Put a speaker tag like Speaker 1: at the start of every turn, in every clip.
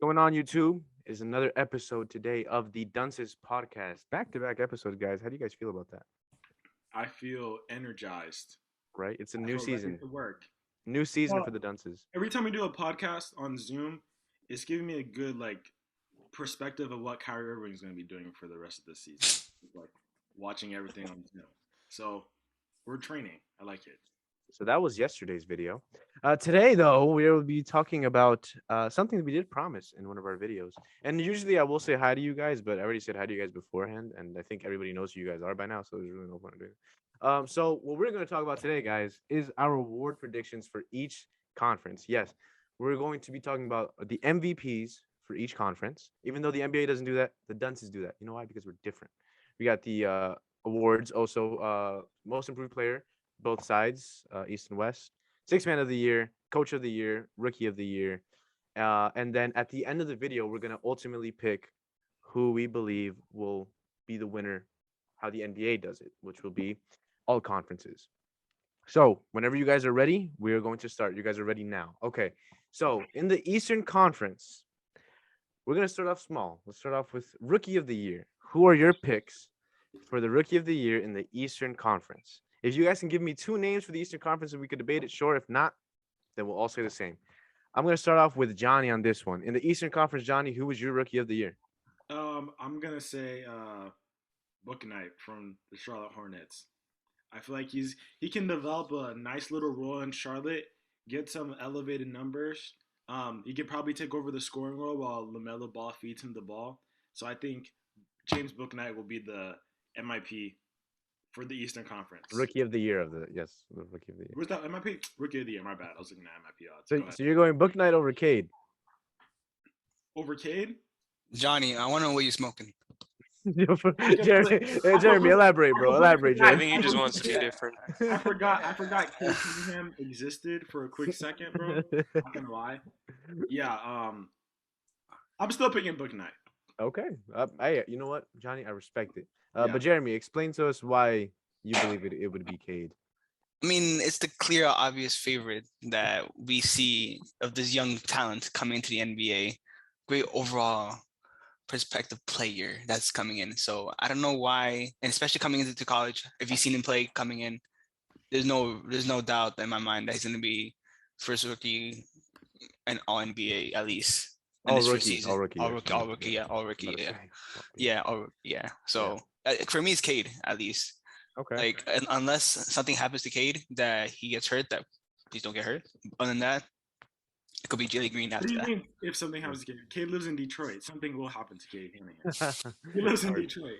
Speaker 1: going on, YouTube? Is another episode today of the Dunces podcast. Back-to-back episodes, guys. How do you guys feel about that?
Speaker 2: I feel energized.
Speaker 1: Right? It's a
Speaker 2: I
Speaker 1: new
Speaker 2: feel ready
Speaker 1: season.
Speaker 2: to work.
Speaker 1: New season for
Speaker 2: Well,
Speaker 1: the Dunces.
Speaker 2: every time we do a podcast on Zoom, it's giving me a good perspective of what Kyrie Irving is going to be doing for the rest of the season. Like watching everything on Zoom. So we're training. I like it.
Speaker 1: So that was yesterday's video. Today, though, we will be talking about something that we did promise in one of our videos. And usually I will say hi to you guys, but I already said hi to you guys beforehand, and I think everybody knows who you guys are by now, so there's really no point in doing it. So what we're going to talk about today, guys, is our award predictions for each conference. Yes, we're going to be talking about the MVPs for each conference. Even though the NBA doesn't do that, the Dunces do that. You know why? Because we're different. We got the awards also, most improved player, both sides, East and West. Six man of the year, coach of the year, rookie of the year. And then at the end of the video, we're going to ultimately pick who we believe will be the winner, how the NBA does it, which will be all conferences. So, whenever you guys are ready, we are going to start. You guys are ready now. Okay. So, in the Eastern Conference, we're going to start off small. Let's start off with rookie of the year. Who are your picks for the rookie of the year in the Eastern Conference? If you guys can give me two names for the Eastern Conference and we could debate it, sure. If not, then we'll all say the same. I'm going to start off with Johnny on this one. In the Eastern Conference, Johnny, who was your rookie of the year?
Speaker 2: I'm gonna say Book Knight from the Charlotte Hornets. I feel like he can develop a nice little role in Charlotte, get some elevated numbers. He could probably take over the scoring role while LaMelo Ball feeds him the ball. So I think James Bouknight will be the MIP for the Eastern Conference.
Speaker 1: Rookie of the year the rookie of the year.
Speaker 2: Where's that MIP? Rookie of the year. My bad. I was looking at MIP odds.
Speaker 1: So,
Speaker 2: Go ahead.
Speaker 1: so you're going Book Knight over Cade.
Speaker 2: Over Cade?
Speaker 3: Johnny, I want to know what you're smoking.
Speaker 1: Jeremy, elaborate, bro. Elaborate,
Speaker 4: I
Speaker 1: Jeremy.
Speaker 4: think he just wants to be different.
Speaker 2: I forgot Cade Cunningham existed for a quick second, bro. Not gonna lie. Yeah, I'm still picking Book Knight.
Speaker 1: Okay. You know what, Johnny, I respect it.
Speaker 2: Yeah.
Speaker 1: But Jeremy, explain to us why you believe it would be Cade.
Speaker 3: I mean, it's the clear, obvious favorite that we see of this young talent coming into the NBA. Great overall perspective player that's coming in. So I don't know why, and especially coming into college, if you've seen him play coming in, there's no doubt in my mind that he's going to be first rookie and all NBA at least.
Speaker 1: All rookie.
Speaker 3: So for me, it's Cade at least.
Speaker 1: Okay.
Speaker 3: Like unless something happens to Cade that he gets hurt, that please don't get hurt. Other than that, it could be Jalen Green after
Speaker 2: What
Speaker 3: that.
Speaker 2: do you mean if something happens to Cade? Cade lives in Detroit. Something will happen to Cade Cunningham. He lives in Detroit.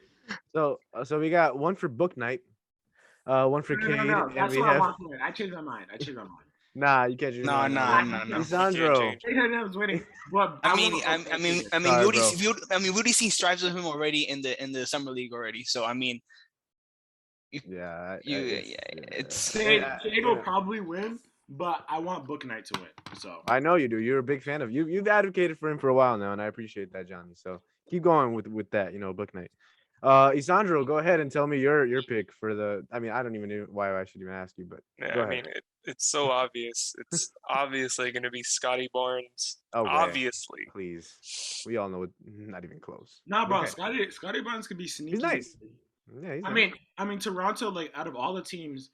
Speaker 1: So we got one for Book Night, one for Cade,
Speaker 2: No.
Speaker 1: and
Speaker 2: That's
Speaker 1: we
Speaker 2: what I
Speaker 1: have.
Speaker 2: want to win. I changed my mind.
Speaker 1: Nah, you can't.
Speaker 3: No.
Speaker 1: Lisandro.
Speaker 2: I was waiting. But
Speaker 3: I mean, we
Speaker 1: Sorry,
Speaker 3: already seen strives of him already in the summer league already. So I mean,
Speaker 1: It's
Speaker 2: Cade will probably win, but I want Book Knight to win. So
Speaker 1: I know you do. You're a big fan of you've advocated for him for a while now, and I appreciate that, Johnny. So keep going with that, Book Night. Isandro, go ahead and tell me your pick for the. I mean, I don't even know why I should even ask you, but
Speaker 4: Yeah,
Speaker 1: go
Speaker 4: I
Speaker 1: ahead.
Speaker 4: mean, it's so obvious. It's obviously going to be Scotty Barnes.
Speaker 1: Okay.
Speaker 4: Obviously.
Speaker 1: Please, we all know it. Not even close.
Speaker 2: nah, bro.
Speaker 1: Okay.
Speaker 2: Scotty Barnes could be sneaky.
Speaker 1: He's nice. Yeah, he's nice.
Speaker 2: I mean, Toronto. Like out of all the teams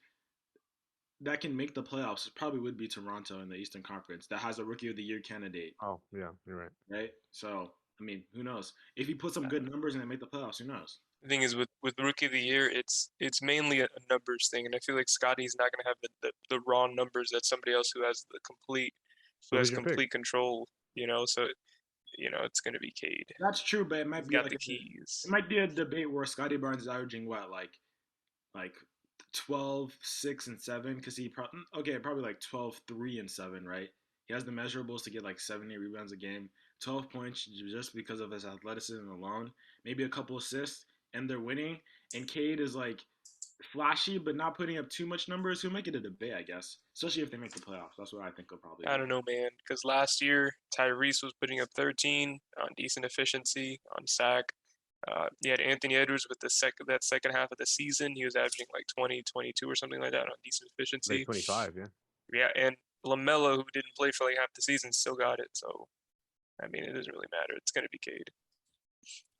Speaker 2: that can make the playoffs, it probably would be Toronto in the Eastern Conference that has a Rookie of the Year candidate.
Speaker 1: Oh yeah, you're right.
Speaker 2: Right. So I mean, who knows? If he puts some good numbers and they make the playoffs, who knows?
Speaker 4: The thing is, with Rookie of the Year, it's mainly a numbers thing, and I feel like Scotty's not going to have the raw numbers that somebody else who has
Speaker 1: Who's your pick?
Speaker 4: complete control. So it's going to be Cade.
Speaker 2: That's true, but it might
Speaker 4: He's
Speaker 2: be
Speaker 4: got
Speaker 2: like
Speaker 4: the keys.
Speaker 2: it might be a debate where Scotty Barnes is averaging what, like 12, 6, and 7, because probably like 12, 3, and 7, right? He has the measurables to get like 70 rebounds a game, 12 points just because of his athleticism alone, maybe a couple assists, and they're winning. And Cade is like flashy, but not putting up too much numbers. He'll make it a debate, I guess, especially if they make the playoffs. That's what I think he'll probably do.
Speaker 4: I don't know, man, because last year Tyrese was putting up 13 on decent efficiency on sack. You had Anthony Edwards with that second half of the season. He was averaging like 20, 22 or something like that on decent efficiency.
Speaker 1: Like 25, yeah.
Speaker 4: Yeah, and LaMelo, who didn't play for like half the season, still got it. So I mean, it doesn't really matter. It's gonna be Cade.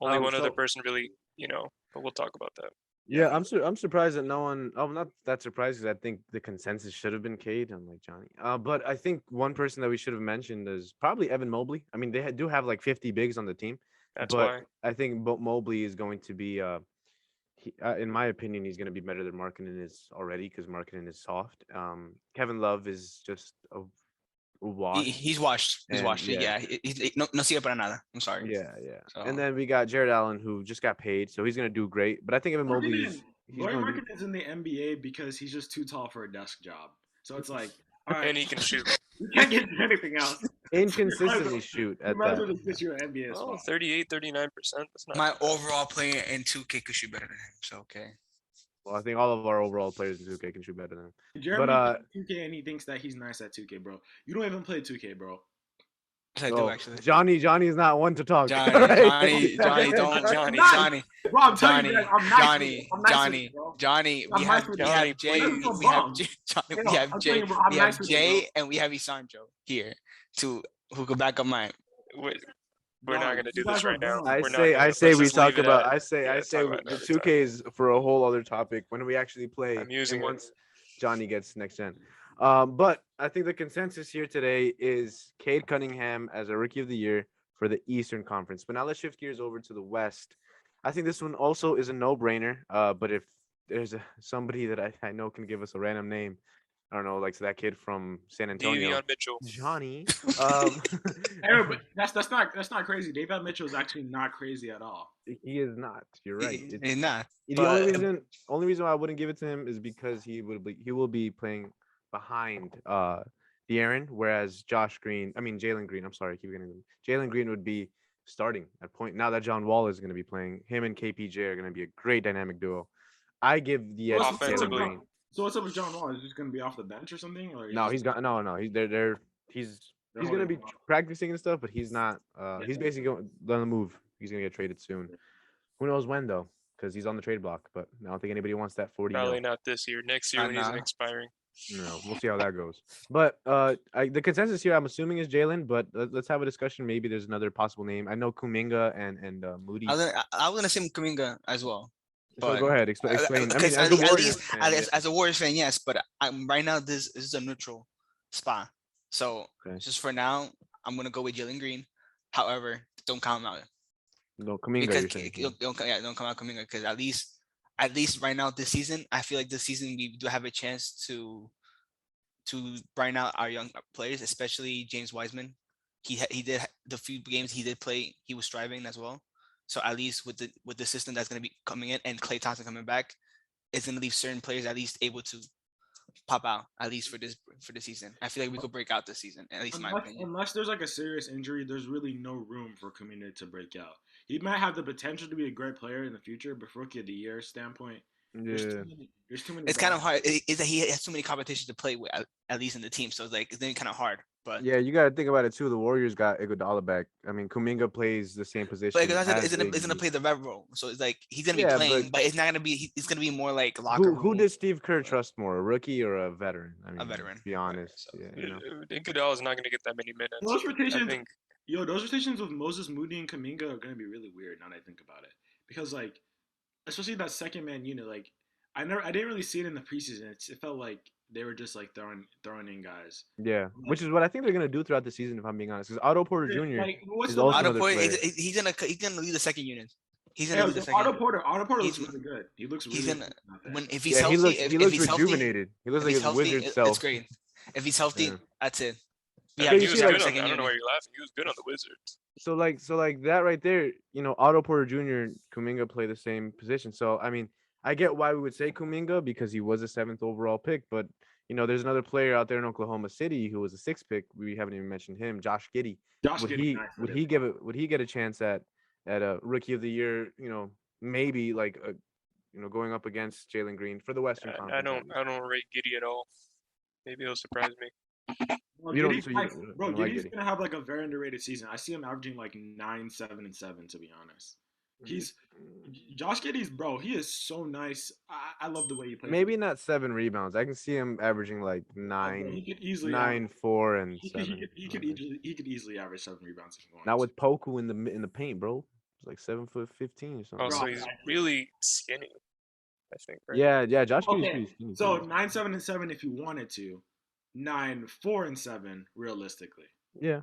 Speaker 4: Only one other person really, but we'll talk about that.
Speaker 1: Yeah, I'm surprised that no one. I'm not that surprised because I think the consensus should have been Cade, unlike Johnny. But I think one person that we should have mentioned is probably Evan Mobley. I mean, they do have like 50 bigs on the team,
Speaker 4: That's
Speaker 1: but
Speaker 4: why.
Speaker 1: I think Mobley is going to be. In my opinion, he's going to be better than Markkinen is already because Markkinen is soft. Kevin Love is just a wash,
Speaker 3: He's washed. He's
Speaker 1: and
Speaker 3: washed. Yeah. No, no sirve para nada. I'm sorry.
Speaker 1: yeah, yeah.
Speaker 3: So
Speaker 1: And then we got Jared Allen, who just got paid, so he's gonna do great. But I think Evan Mobley
Speaker 2: Markkinen,
Speaker 1: he's
Speaker 2: Laurie
Speaker 1: gonna do.
Speaker 2: Markkinen's in the NBA because he's just too tall for a desk job. So it's like, all right,
Speaker 4: And he can shoot.
Speaker 2: you can't get anything else.
Speaker 1: Inconsistently shoot
Speaker 2: You
Speaker 1: at
Speaker 2: might as
Speaker 1: that.
Speaker 2: well just get you an NBA
Speaker 4: Oh,
Speaker 2: spot.
Speaker 4: 38, 39%. That's not
Speaker 3: my
Speaker 4: too bad.
Speaker 3: overall player in 2K could shoot better than him. So okay.
Speaker 1: Well, I think all of our overall players in 2K can shoot better than him.
Speaker 2: Jeremy
Speaker 1: But
Speaker 2: 2K and he thinks that he's nice at 2K, bro. You don't even play 2K, bro.
Speaker 3: Yes, I do
Speaker 1: so
Speaker 3: actually.
Speaker 1: Johnny is not one to talk.
Speaker 3: Johnny,
Speaker 1: Right?
Speaker 3: Johnny, don't,
Speaker 4: Johnny.
Speaker 3: Johnny,
Speaker 2: Bro, I'm telling
Speaker 3: Johnny,
Speaker 2: you, guys, I'm nice
Speaker 3: Johnny,
Speaker 2: with you. I'm nice with
Speaker 3: Johnny,
Speaker 2: you, bro.
Speaker 3: Johnny.
Speaker 2: I'm
Speaker 3: We
Speaker 2: nice
Speaker 3: have
Speaker 2: with
Speaker 3: we
Speaker 2: you.
Speaker 3: have Jay,
Speaker 2: Why you so
Speaker 3: we have
Speaker 2: bummed?
Speaker 3: Jay, Johnny,
Speaker 2: Yo,
Speaker 3: we have
Speaker 2: I'm
Speaker 3: Jay,
Speaker 2: telling you, bro, I'm
Speaker 3: we
Speaker 2: nice
Speaker 3: have
Speaker 2: with you,
Speaker 3: Jay,
Speaker 2: bro.
Speaker 3: and we have Isandro here to who could back up my.
Speaker 4: We're not gonna do this right now.
Speaker 1: I
Speaker 4: We're not
Speaker 1: say
Speaker 4: gonna-
Speaker 1: I say
Speaker 4: let's
Speaker 1: we
Speaker 4: just
Speaker 1: talk
Speaker 4: leave it
Speaker 1: about
Speaker 4: at-
Speaker 1: I say
Speaker 4: yeah,
Speaker 1: I say
Speaker 4: talk about
Speaker 1: the
Speaker 4: another
Speaker 1: 2K is for a whole other topic when we actually play.
Speaker 4: I'm using
Speaker 1: and
Speaker 4: it.
Speaker 1: once Johnny gets next gen. But I think the consensus here today is Cade Cunningham as a rookie of the year for the Eastern Conference. But now let's shift gears over to the West. I think this one also is a no-brainer. But if there's somebody that I know can give us a random name, I don't know, like that kid from San Antonio,
Speaker 4: Davion Mitchell.
Speaker 1: Johnny.
Speaker 2: Hey, but that's not crazy. David Mitchell is actually not crazy at all.
Speaker 1: He is not. You're right.
Speaker 3: And not.
Speaker 1: The
Speaker 3: But
Speaker 1: only reason why I wouldn't give it to him is because he will be playing behind De'Aaron, whereas Jalen Green. I'm sorry, I keep getting them. Jalen Green would be starting at point. Now that John Wall is going to be playing, him and KPJ are going to be a great dynamic duo. I give the edge to Jalen
Speaker 4: Offensively.
Speaker 1: Green.
Speaker 2: So what's up with John Wall? Is he just gonna be off the bench or something? Or
Speaker 1: No, he's got no. He's there. He's going to be practicing and stuff, but he's not. He's basically going on the move. He's going to get traded soon. Who knows when though? Because he's on the trade block. But I don't think anybody wants that 40 mil.
Speaker 4: Probably not this year. Next year when he's
Speaker 3: Nah.
Speaker 4: expiring.
Speaker 1: No, we'll see how that goes. But the consensus here, I'm assuming, is Jalen. But let's have a discussion. Maybe there's another possible name. I know Kuminga and Moody.
Speaker 3: I was gonna say Kuminga as well.
Speaker 1: So
Speaker 3: But
Speaker 1: go ahead, explain. I mean,
Speaker 3: because
Speaker 1: as
Speaker 3: at
Speaker 1: a
Speaker 3: least
Speaker 1: Warriors fan,
Speaker 3: as a Warriors fan, yes. But right now this is a neutral spot. So
Speaker 1: Okay.
Speaker 3: just for now, I'm gonna go with Jalen Green. However, don't count him out
Speaker 1: no Kuminga.
Speaker 3: because
Speaker 1: You're saying.
Speaker 3: don't come out Kuminga because at least right now this season, I feel like this season we do have a chance to bring out our young players, especially James Wiseman. He did the few games he did play, he was striving as well. So at least with the system that's going to be coming in and Klay Thompson coming back, it's going to leave certain players at least able to pop out at least for this season. I feel like we could break out this season, at least in my opinion.
Speaker 2: Unless there's like a serious injury, there's really no room for Kuminga to break out. He might have the potential to be a great player in the future, but for rookie of the year standpoint, there's too many.
Speaker 3: It's kind of hard. Is that he has too many competitions to play with, at least in the team. So it's like it's then kind of hard. But
Speaker 1: Yeah, you got to think about it too. The Warriors got Iguodala back. I mean, Kuminga plays the same position.
Speaker 3: but
Speaker 1: as
Speaker 3: it's gonna
Speaker 1: Iggy.
Speaker 3: play the vet role. So it's like he's gonna be
Speaker 1: Yeah,
Speaker 3: playing,
Speaker 1: but-
Speaker 3: but it's not gonna be. It's gonna be more like locker
Speaker 1: Who
Speaker 3: room.
Speaker 1: does Steve Kerr trust more, a rookie or a veteran? I mean,
Speaker 3: veteran.
Speaker 1: To be honest,
Speaker 3: So-
Speaker 1: yeah, you know.
Speaker 4: Iguodala is not going to get that many minutes.
Speaker 2: Those
Speaker 4: I
Speaker 2: rotations,
Speaker 4: think
Speaker 2: those rotations with Moses Moody and Kuminga are gonna be really weird now that I think about it, because like, especially that second man unit, like I didn't really see it in the preseason. It felt like they were just like throwing in guys.
Speaker 1: Yeah, which is what I think they're gonna do throughout the season, if I'm being honest. Because Otto Porter Jr.
Speaker 2: Like, what's
Speaker 1: is
Speaker 2: the
Speaker 1: also
Speaker 3: Otto
Speaker 1: another
Speaker 3: Porter,
Speaker 1: player.
Speaker 3: he's gonna lead the second unit. He's
Speaker 2: Yeah,
Speaker 3: gonna lead the second.
Speaker 2: Otto Porter looks
Speaker 3: He's-
Speaker 2: really good. He looks really
Speaker 3: He's
Speaker 2: good.
Speaker 3: gonna if he's
Speaker 1: Yeah,
Speaker 3: healthy.
Speaker 1: he
Speaker 3: if
Speaker 1: looks
Speaker 3: he's healthy,
Speaker 1: rejuvenated. He looks
Speaker 3: if
Speaker 1: like
Speaker 3: he's
Speaker 1: his
Speaker 3: healthy,
Speaker 1: wizard self.
Speaker 3: it's great. If he's healthy,
Speaker 1: Yeah.
Speaker 3: that's it.
Speaker 1: Yeah,
Speaker 3: have
Speaker 1: you
Speaker 4: he
Speaker 1: see,
Speaker 4: was
Speaker 1: like,
Speaker 4: good on,
Speaker 3: second
Speaker 4: I don't know why
Speaker 3: unit.
Speaker 4: you're laughing. He was good on the Wizards.
Speaker 1: So like that right there, Otto Porter Jr., Kuminga play the same position. So I mean, I get why we would say Kuminga because he was a 7th overall pick, but there's another player out there in Oklahoma City who was a 6th pick. We haven't even mentioned him, Josh Giddey. Would he get a chance at a rookie of the year? Maybe like going up against Jalen Green for the Western
Speaker 4: I
Speaker 1: Conference.
Speaker 4: don't rate Giddy at all. Maybe he'll surprise me.
Speaker 2: Well,
Speaker 1: You don't-
Speaker 2: Giddey's
Speaker 1: so you
Speaker 2: nice.
Speaker 1: don't-
Speaker 2: Bro,
Speaker 1: you don't like
Speaker 2: Giddey's
Speaker 1: Giddey.
Speaker 2: gonna have like a very underrated season. I see him averaging like 9, 7, and 7. To be honest, He's Josh Giddey's bro. He is so nice. I love the way he plays.
Speaker 1: Maybe not 7 rebounds. I can see him averaging like
Speaker 2: He could easily
Speaker 1: 9, 4, and
Speaker 2: he
Speaker 1: 7.
Speaker 2: he could easily average 7 rebounds if he wanted.
Speaker 1: Not with Poku in the paint, bro. It's like 7'15" or something.
Speaker 4: Also,
Speaker 2: Bro,
Speaker 4: he's really skinny. I think. Right?
Speaker 1: Yeah. Josh Giddey's
Speaker 2: Okay,
Speaker 1: pretty skinny.
Speaker 2: so
Speaker 1: too.
Speaker 2: 9, 7, and 7 if you wanted to. 9, 4, and 7 realistically.
Speaker 1: Yeah.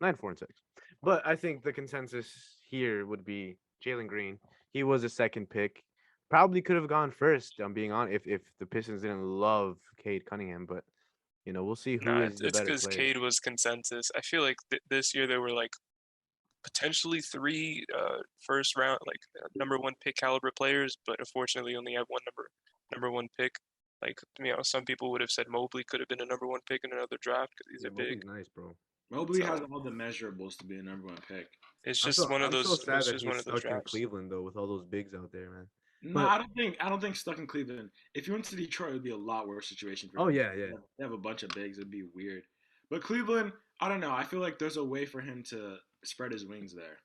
Speaker 1: 9, 4, and 6. But I think the consensus here would be Jalen Green. He was a second pick. Probably could have gone first. I'm being honest. If the Pistons didn't love Cade Cunningham, but we'll see who
Speaker 4: Nah,
Speaker 1: is the
Speaker 4: it's
Speaker 1: better
Speaker 4: because
Speaker 1: player.
Speaker 4: Cade was consensus. I feel like this year there were like potentially 3 first round number 1 pick caliber players, but unfortunately only have one number 1 pick. Like some people would have said Mobley could have been a number 1 pick in another draft because he's a big.
Speaker 1: Mobley's nice, bro.
Speaker 2: Mobley has all the measurables to be a number 1 pick.
Speaker 4: It's just one of those.
Speaker 1: I'm so sad
Speaker 4: it's
Speaker 1: that
Speaker 4: just
Speaker 1: he's
Speaker 4: one of those
Speaker 1: stuck in
Speaker 4: drafts.
Speaker 1: Cleveland though, with all those bigs out there, man.
Speaker 2: No, I don't think stuck in Cleveland. If you went to Detroit, it would be a lot worse situation for him.
Speaker 1: Oh yeah.
Speaker 2: They have a bunch of bigs. It'd be weird. But Cleveland, I don't know. I feel like there's a way for him to spread his wings there.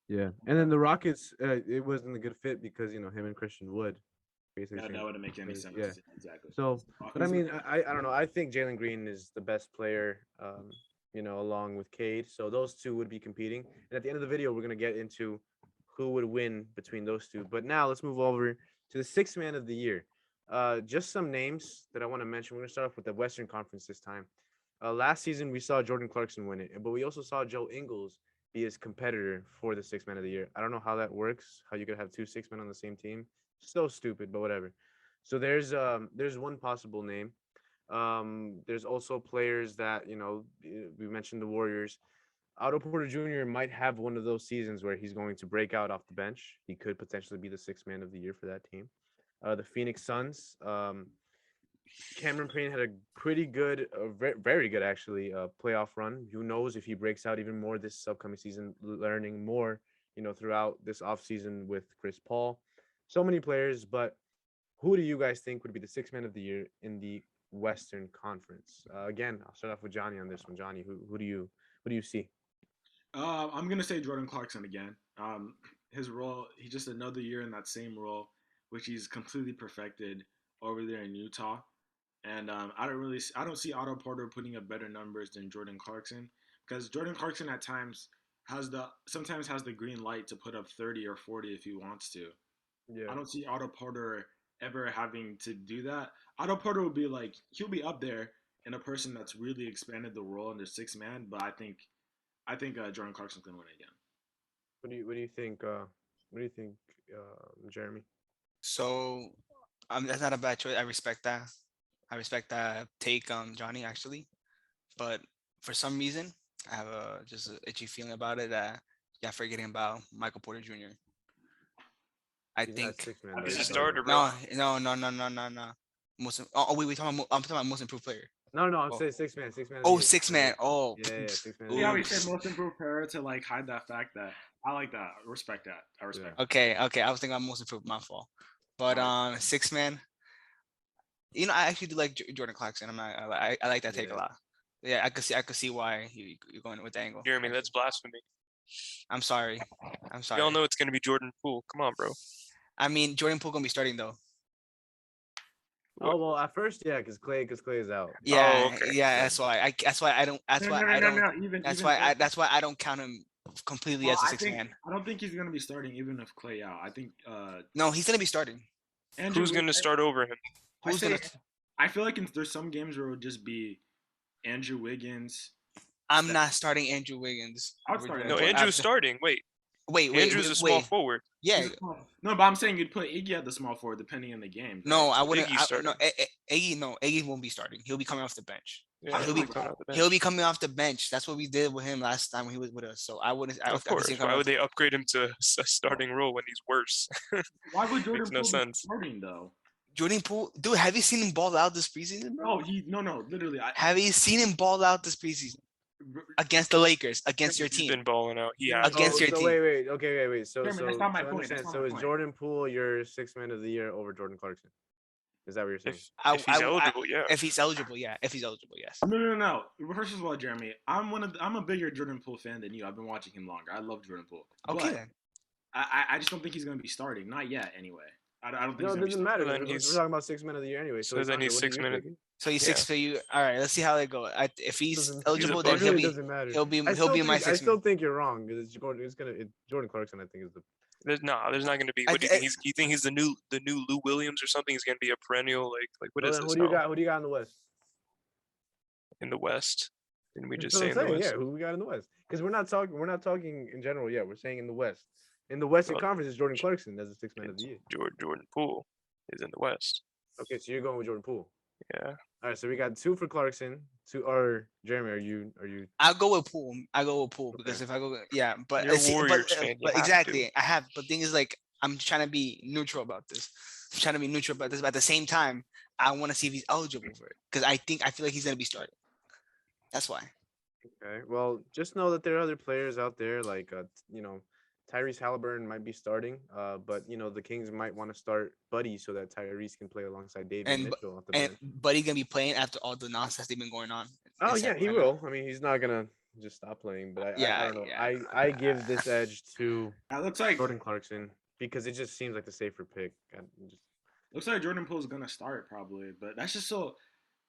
Speaker 1: Yeah, and then the Rockets, it wasn't a good fit because him and Christian Wood.
Speaker 2: Basically, that wouldn't make any sense.
Speaker 1: Yeah,
Speaker 2: exactly.
Speaker 1: So, but I mean, I don't know. I think Jalen Green is the best player, along with Cade. So those two would be competing. And at the end of the video, we're gonna get into who would win between those two. But now let's move over to the 6th man of the year. Just some names that I want to mention. We're gonna start off with the Western Conference this time. Last season we saw Jordan Clarkson win it, but we also saw Joe Ingles be his competitor for the 6th man of the year. I don't know how that works. How you could have 2 6 men on the same team? So stupid, but whatever. So there's one possible name. There's also players that we mentioned the Warriors. Otto Porter Jr. might have one of those seasons where he's going to break out off the bench. He could potentially be the 6th man of the year for that team. The Phoenix Suns. Cameron Payne had a pretty good, very good actually, playoff run. Who knows if he breaks out even more this upcoming season, learning more, throughout this offseason with Chris Paul. So many players, but who do you guys think would be the 6th man of the year in the Western Conference? Again, I'll start off with Johnny on this one. Johnny, who do you see?
Speaker 2: I'm gonna say Jordan Clarkson again. His role, he's just another year in that same role, which he's completely perfected over there in Utah. And I don't see Otto Porter putting up better numbers than Jordan Clarkson, because Jordan Clarkson at times sometimes has the green light to put up 30 or 40 if he wants to. Yeah. I don't see Otto Porter ever having to do that. Otto Porter will be he'll be up there in a person that's really expanded the role in the 6th man, but I think Jordan Clarkson's gonna win again.
Speaker 1: What do you think? Jeremy?
Speaker 3: So, that's not a bad choice. I respect that. I respect that take on Johnny actually, but for some reason I have just an itchy feeling about it that you're forgetting about Michael Porter Jr. I think
Speaker 4: he's a starter,
Speaker 3: bro. No. Wait, I'm talking about most improved player.
Speaker 1: No, I'm saying 6th man. 6th man.
Speaker 3: Oh, 6th man. Oh,
Speaker 1: yeah, 6th man.
Speaker 2: Yeah, we said most improved player to hide that fact. That I like that. I respect that. I respect.
Speaker 3: Okay. I was thinking about most improved. My fault. But 6th man. I actually do like Jordan Clarkson. I like that take a lot. Yeah, I could see why you're going with the angle.
Speaker 4: Jeremy, that's blasphemy.
Speaker 3: I'm sorry.
Speaker 4: We all know it's gonna be Jordan Poole. Come on, bro.
Speaker 3: I mean, Jordan Poole gonna be starting though.
Speaker 1: Oh well, at first, yeah, because Clay is out.
Speaker 3: Yeah, okay. Yeah, that's why I don't. That's why I don't count him completely as a 6th man.
Speaker 2: I don't think he's gonna be starting even if Clay out. I think.
Speaker 3: No, he's gonna be starting.
Speaker 4: Who's gonna start over him?
Speaker 2: I feel like there's some games where it would just be Andrew Wiggins.
Speaker 3: I'm not starting Andrew Wiggins.
Speaker 4: No, Andrew's starting. Wait, Andrew's a small forward.
Speaker 3: Yeah.
Speaker 2: No, but I'm saying you'd put Iggy at the small forward depending on the game. Right?
Speaker 3: No, I wouldn't. Iggy won't be starting. He'll be coming off the bench. Yeah, he'll be coming off the bench. That's what we did with him last time when he was with us. So I wouldn't.
Speaker 4: Of course. Why would they upgrade him to a starting role when he's worse?
Speaker 2: Why would Jordan Poole be starting though?
Speaker 3: Jordan Poole, dude, have you seen him ball out this preseason, bro?
Speaker 2: No, literally.
Speaker 3: Have you seen him ball out this preseason against the Lakers, against your team?
Speaker 4: He's been balling out. Yeah,
Speaker 3: against your team.
Speaker 1: Wait. Okay. So
Speaker 2: that's not my point.
Speaker 1: So is Jordan Poole your 6th man of the year over Jordan Clarkson? Is that what you're saying?
Speaker 4: If he's eligible, yeah.
Speaker 3: If he's eligible, yeah. If he's eligible, yes.
Speaker 2: No. First of all, Jeremy, I'm a bigger Jordan Poole fan than you. I've been watching him longer. I love Jordan Poole.
Speaker 3: Okay then.
Speaker 2: I just don't think he's gonna be starting. Not yet, anyway. I don't think
Speaker 1: No,
Speaker 2: he's
Speaker 1: it
Speaker 2: gonna be
Speaker 1: doesn't
Speaker 2: starting.
Speaker 1: matter.
Speaker 4: So then
Speaker 1: We're
Speaker 4: he's
Speaker 1: talking about 6 men of the year anyway. So,
Speaker 4: so then
Speaker 1: Sandra,
Speaker 4: he's
Speaker 1: what are
Speaker 4: six
Speaker 1: you
Speaker 4: minutes.
Speaker 1: picking?
Speaker 3: So he's
Speaker 4: Yeah.
Speaker 3: six for you. All right, let's see how they go. If he's
Speaker 1: Doesn't,
Speaker 3: eligible,
Speaker 4: a
Speaker 3: then
Speaker 1: it
Speaker 4: bucket.
Speaker 1: really doesn't matter.
Speaker 3: he'll be
Speaker 1: I
Speaker 3: my
Speaker 1: I
Speaker 3: 6
Speaker 1: still
Speaker 3: man.
Speaker 1: think you're wrong because Jordan Clarkson. I think is the.
Speaker 4: There's not going to be.
Speaker 3: I
Speaker 4: What do you
Speaker 3: th-
Speaker 4: think? You think he's the new Lou Williams or something? He's going to be a perennial like what
Speaker 1: Well,
Speaker 4: is
Speaker 1: then,
Speaker 4: this
Speaker 1: who do you
Speaker 4: now
Speaker 1: got? Who do you got in the West?
Speaker 4: in the West? Didn't we
Speaker 1: That's
Speaker 4: just
Speaker 1: what
Speaker 4: say
Speaker 1: I'm
Speaker 4: in the
Speaker 1: saying.
Speaker 4: West?
Speaker 1: Yeah, who we got in the West? Because we're not talking. We're not talking in general. Yeah, we're saying in the West. In the Western
Speaker 4: Well,
Speaker 1: Conference, is Jordan Clarkson as the 6 man of the year.
Speaker 4: Jordan Poole is in the West.
Speaker 1: Okay, so you're going with Jordan Poole.
Speaker 4: Yeah.
Speaker 1: All right, so we got 2 for Clarkson. 2 or Jeremy, are you?
Speaker 3: I'll go with Poole. Because
Speaker 1: Okay.
Speaker 3: if I go, yeah, but
Speaker 4: You're a
Speaker 3: see,
Speaker 4: Warriors fan. You
Speaker 3: but
Speaker 4: have
Speaker 3: exactly, I have. But thing is, like, I'm trying to be neutral about this. I'm trying to be neutral about this, but at the same time, I want to see if he's eligible for it because I feel like he's gonna be starting. That's why.
Speaker 1: Okay. Well, just know that there are other players out there like Tyrese Halliburton might be starting. But the Kings might want to start Buddy so that Tyrese can play alongside David
Speaker 3: And
Speaker 1: Mitchell off the
Speaker 3: and
Speaker 1: bench.
Speaker 3: Buddy gonna be playing after all the nonsense they've been going on.
Speaker 1: Oh
Speaker 3: in
Speaker 1: yeah, he
Speaker 3: Sacramento.
Speaker 1: will. I mean, he's not gonna just stop playing. But I
Speaker 3: Yeah,
Speaker 1: don't know.
Speaker 3: yeah.
Speaker 1: I give this edge to
Speaker 2: It looks like
Speaker 1: Jordan Clarkson because it just seems like the safer pick.
Speaker 2: Jordan Poole's gonna start probably, but that's just so.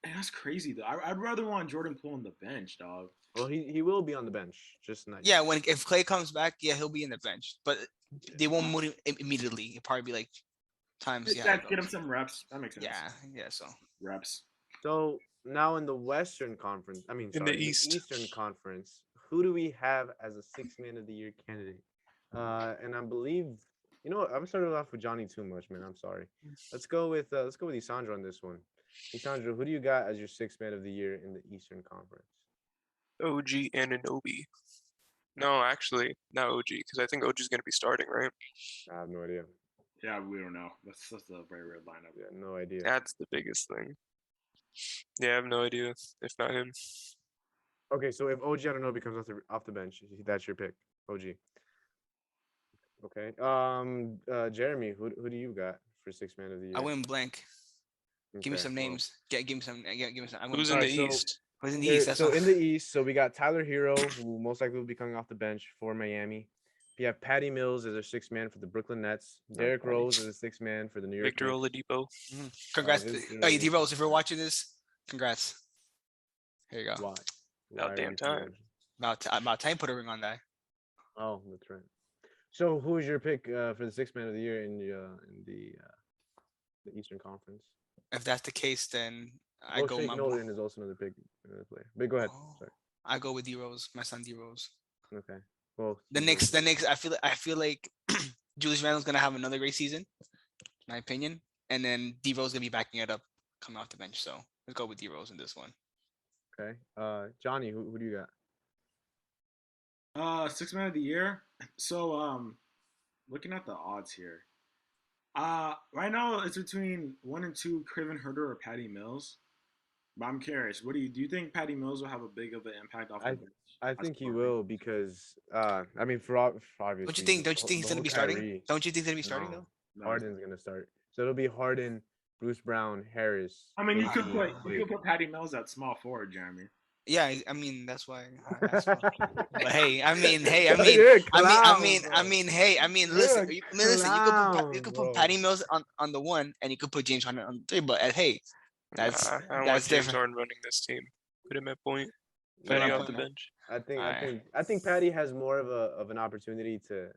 Speaker 2: Man, that's crazy though. I'd rather want Jordan Poole on the bench, dog.
Speaker 1: Well, he will be on the bench, just not.
Speaker 3: Yeah, if Clay comes back, yeah, he'll be in the bench, but they won't move him immediately. It'll probably be like times. Yeah,
Speaker 2: That get him some reps. That makes sense.
Speaker 3: yeah. So
Speaker 2: Reps.
Speaker 1: So now in the Western Conference,
Speaker 4: In the East.
Speaker 1: Eastern Conference, who do we have as a 6 man of the year candidate? And I believe, what, I'm starting off with Johnny too much, man. I'm sorry. Let's go with Isandro on this one. Isandro, who do you got as your 6 man of the year in the Eastern Conference?
Speaker 4: OG Anunoby. No, actually, not OG because I think OG's going to be starting, right?
Speaker 1: I have no idea.
Speaker 2: Yeah, we don't know. That's a very weird lineup.
Speaker 1: Yeah, no idea.
Speaker 4: That's the biggest thing. Yeah, I have no idea if not him.
Speaker 1: Okay, so if OG Anunoby comes off the bench, that's your pick, OG. Okay. Jeremy, who do you got for 6 man of the year?
Speaker 3: I went blank. Give me
Speaker 1: Okay,
Speaker 3: some
Speaker 1: well,
Speaker 3: names. Give me some. I went
Speaker 4: Who's in
Speaker 3: blank.
Speaker 4: the East?
Speaker 3: Who's in the East? That's all.
Speaker 1: in the East, so we got Tyler Hero, who most likely will be coming off the bench for Miami. We have Patty Mills as our 6 man for the Brooklyn Nets. Derrick
Speaker 4: Patty.
Speaker 1: Rose as a 6 man for the New York
Speaker 4: Victor
Speaker 1: Knicks.
Speaker 4: Oladipo.
Speaker 3: Congrats.
Speaker 1: His-
Speaker 3: Hey, D-Rose, if you're watching this, congrats. Here you go.
Speaker 1: Why?
Speaker 4: About
Speaker 1: are
Speaker 4: damn
Speaker 1: you
Speaker 4: time.
Speaker 3: About time put a ring on that.
Speaker 1: Oh, that's right. So, who is your pick for the 6 man of the year in the Eastern Conference?
Speaker 3: If that's the case, then I go
Speaker 1: Shake
Speaker 3: my
Speaker 1: Nolan is also another player. But go ahead. Sorry.
Speaker 3: I go with D-Rose, my son D-Rose.
Speaker 1: Okay. Well,
Speaker 3: The Knicks. I feel like Julius Randle's gonna have another great season, in my opinion, and then D-Rose gonna be backing it up coming off the bench. So let's go with D-Rose in this one.
Speaker 1: Okay. Johnny, who do you got?
Speaker 2: 6 man of the year. So looking at the odds here. Right now it's between 1 and 2, Kevin Huerter or Patty Mills. But I'm curious, do you think Patty Mills will have a big of an impact off the bench?
Speaker 1: I think he will because I mean for obvious.
Speaker 3: Don't you think
Speaker 1: reasons,
Speaker 3: he's gonna be starting? Don't you think he's gonna be starting though?
Speaker 2: No.
Speaker 1: Harden's gonna start. So it'll be Harden, Bruce Brown, Harris.
Speaker 2: I mean, you could
Speaker 1: KD,
Speaker 2: put Patty Mills at small forward, Jeremy.
Speaker 3: Yeah, I mean that's why. But hey,
Speaker 1: You're a clown,
Speaker 3: listen, listen.
Speaker 1: clown,
Speaker 3: You could
Speaker 1: bro.
Speaker 3: put Patty Mills on the 1, and you could put James Harden on the 3. But hey, that's
Speaker 4: I don't want
Speaker 3: that's
Speaker 4: James
Speaker 3: different.
Speaker 4: Harden running this team. Put him at point.
Speaker 1: Yeah,
Speaker 4: Patty
Speaker 3: I'm
Speaker 4: off the
Speaker 3: putting
Speaker 4: bench.
Speaker 1: I think Patty has more of an opportunity to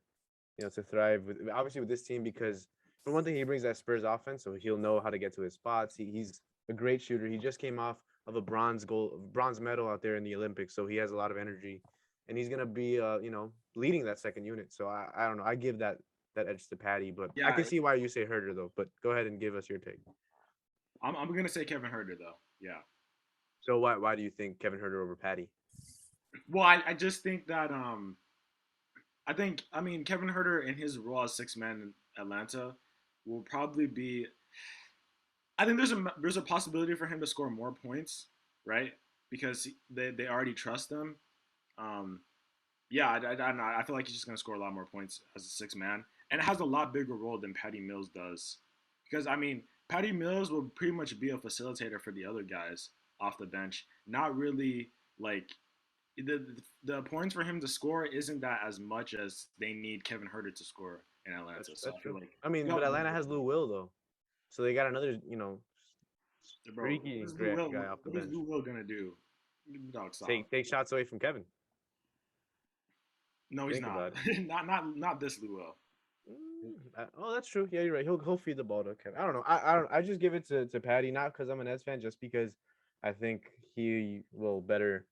Speaker 1: to thrive with this team because for one thing he brings that Spurs offense, so he'll know how to get to his spots. He's a great shooter. He just came off of a bronze medal out there in the Olympics, so he has a lot of energy, and he's gonna be leading that second unit. So I don't know. I give that edge to Patty, but I can see why you say Herder though. But go ahead and give us your take.
Speaker 2: I'm gonna say Kevin Huerter though. Yeah.
Speaker 1: So why do you think Kevin Herder over Patty?
Speaker 2: Well, I just think that I mean Kevin Huerter in his role as 6 man in Atlanta will probably be. I think there's a possibility for him to score more points, right? Because they already trust him. Yeah, I don't know. I feel like he's just gonna score a lot more points as a 6 man, and it has a lot bigger role than Patty Mills does. Because I mean, Patty Mills will pretty much be a facilitator for the other guys off the bench, not really like the points for him to score isn't that as much as they need Kevin Herter to score in Atlanta.
Speaker 1: That's,
Speaker 2: So
Speaker 1: that's
Speaker 2: I feel
Speaker 1: true.
Speaker 2: like
Speaker 1: I mean, but Atlanta has Lou Will though, so they got another,
Speaker 2: bro,
Speaker 1: freaky great guy off the
Speaker 2: what is
Speaker 1: bench.
Speaker 2: Lou Will gonna do? Dog, stop.
Speaker 1: Take shots away from Kevin.
Speaker 2: No, he's
Speaker 1: Think
Speaker 2: not.
Speaker 1: about it.
Speaker 2: not this Lou Will.
Speaker 1: Oh, that's true. Yeah, you're right. He'll feed the ball to Kevin. I don't know. I just give it to Patty, not because I'm a Nets fan, just because I think he will better.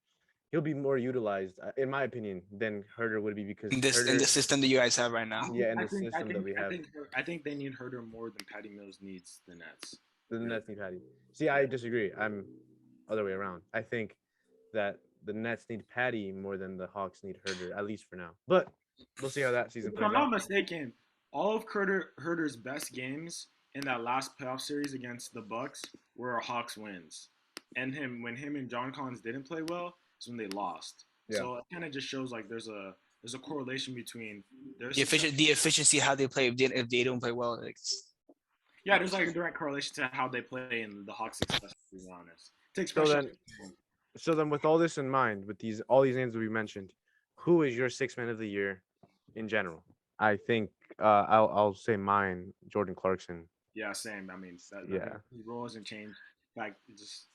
Speaker 1: He'll be more utilized, in my opinion, than Herter would be because
Speaker 3: in the
Speaker 1: Herter,
Speaker 3: system that you guys have right now.
Speaker 1: yeah, in the system that we have,
Speaker 2: I think they need Herter more than Patty Mills needs the Nets.
Speaker 1: the Nets need Patty. See, I disagree. I'm other way around. I think that the Nets need Patty more than the Hawks need Herter, at least for now. But we'll see how that season
Speaker 2: If
Speaker 1: plays
Speaker 2: I'm not
Speaker 1: out.
Speaker 2: mistaken, all of Herter's best games in that last playoff series against the Bucks were Hawks wins, and when him and John Collins didn't play well is when they lost.
Speaker 1: Yeah.
Speaker 2: So it kind of just shows like there's a correlation between their
Speaker 3: The efficiency how they play if they don't play well.
Speaker 2: Yeah, there's like a direct correlation to how they play in the Hawks' success. To be honest, it takes
Speaker 1: So
Speaker 2: pressure.
Speaker 1: So then, with all this in mind, with all these names that we mentioned, who is your sixth man of the year in general? I think I'll say mine, Jordan Clarkson.
Speaker 2: Yeah, same. I mean, his role hasn't changed. In fact, he's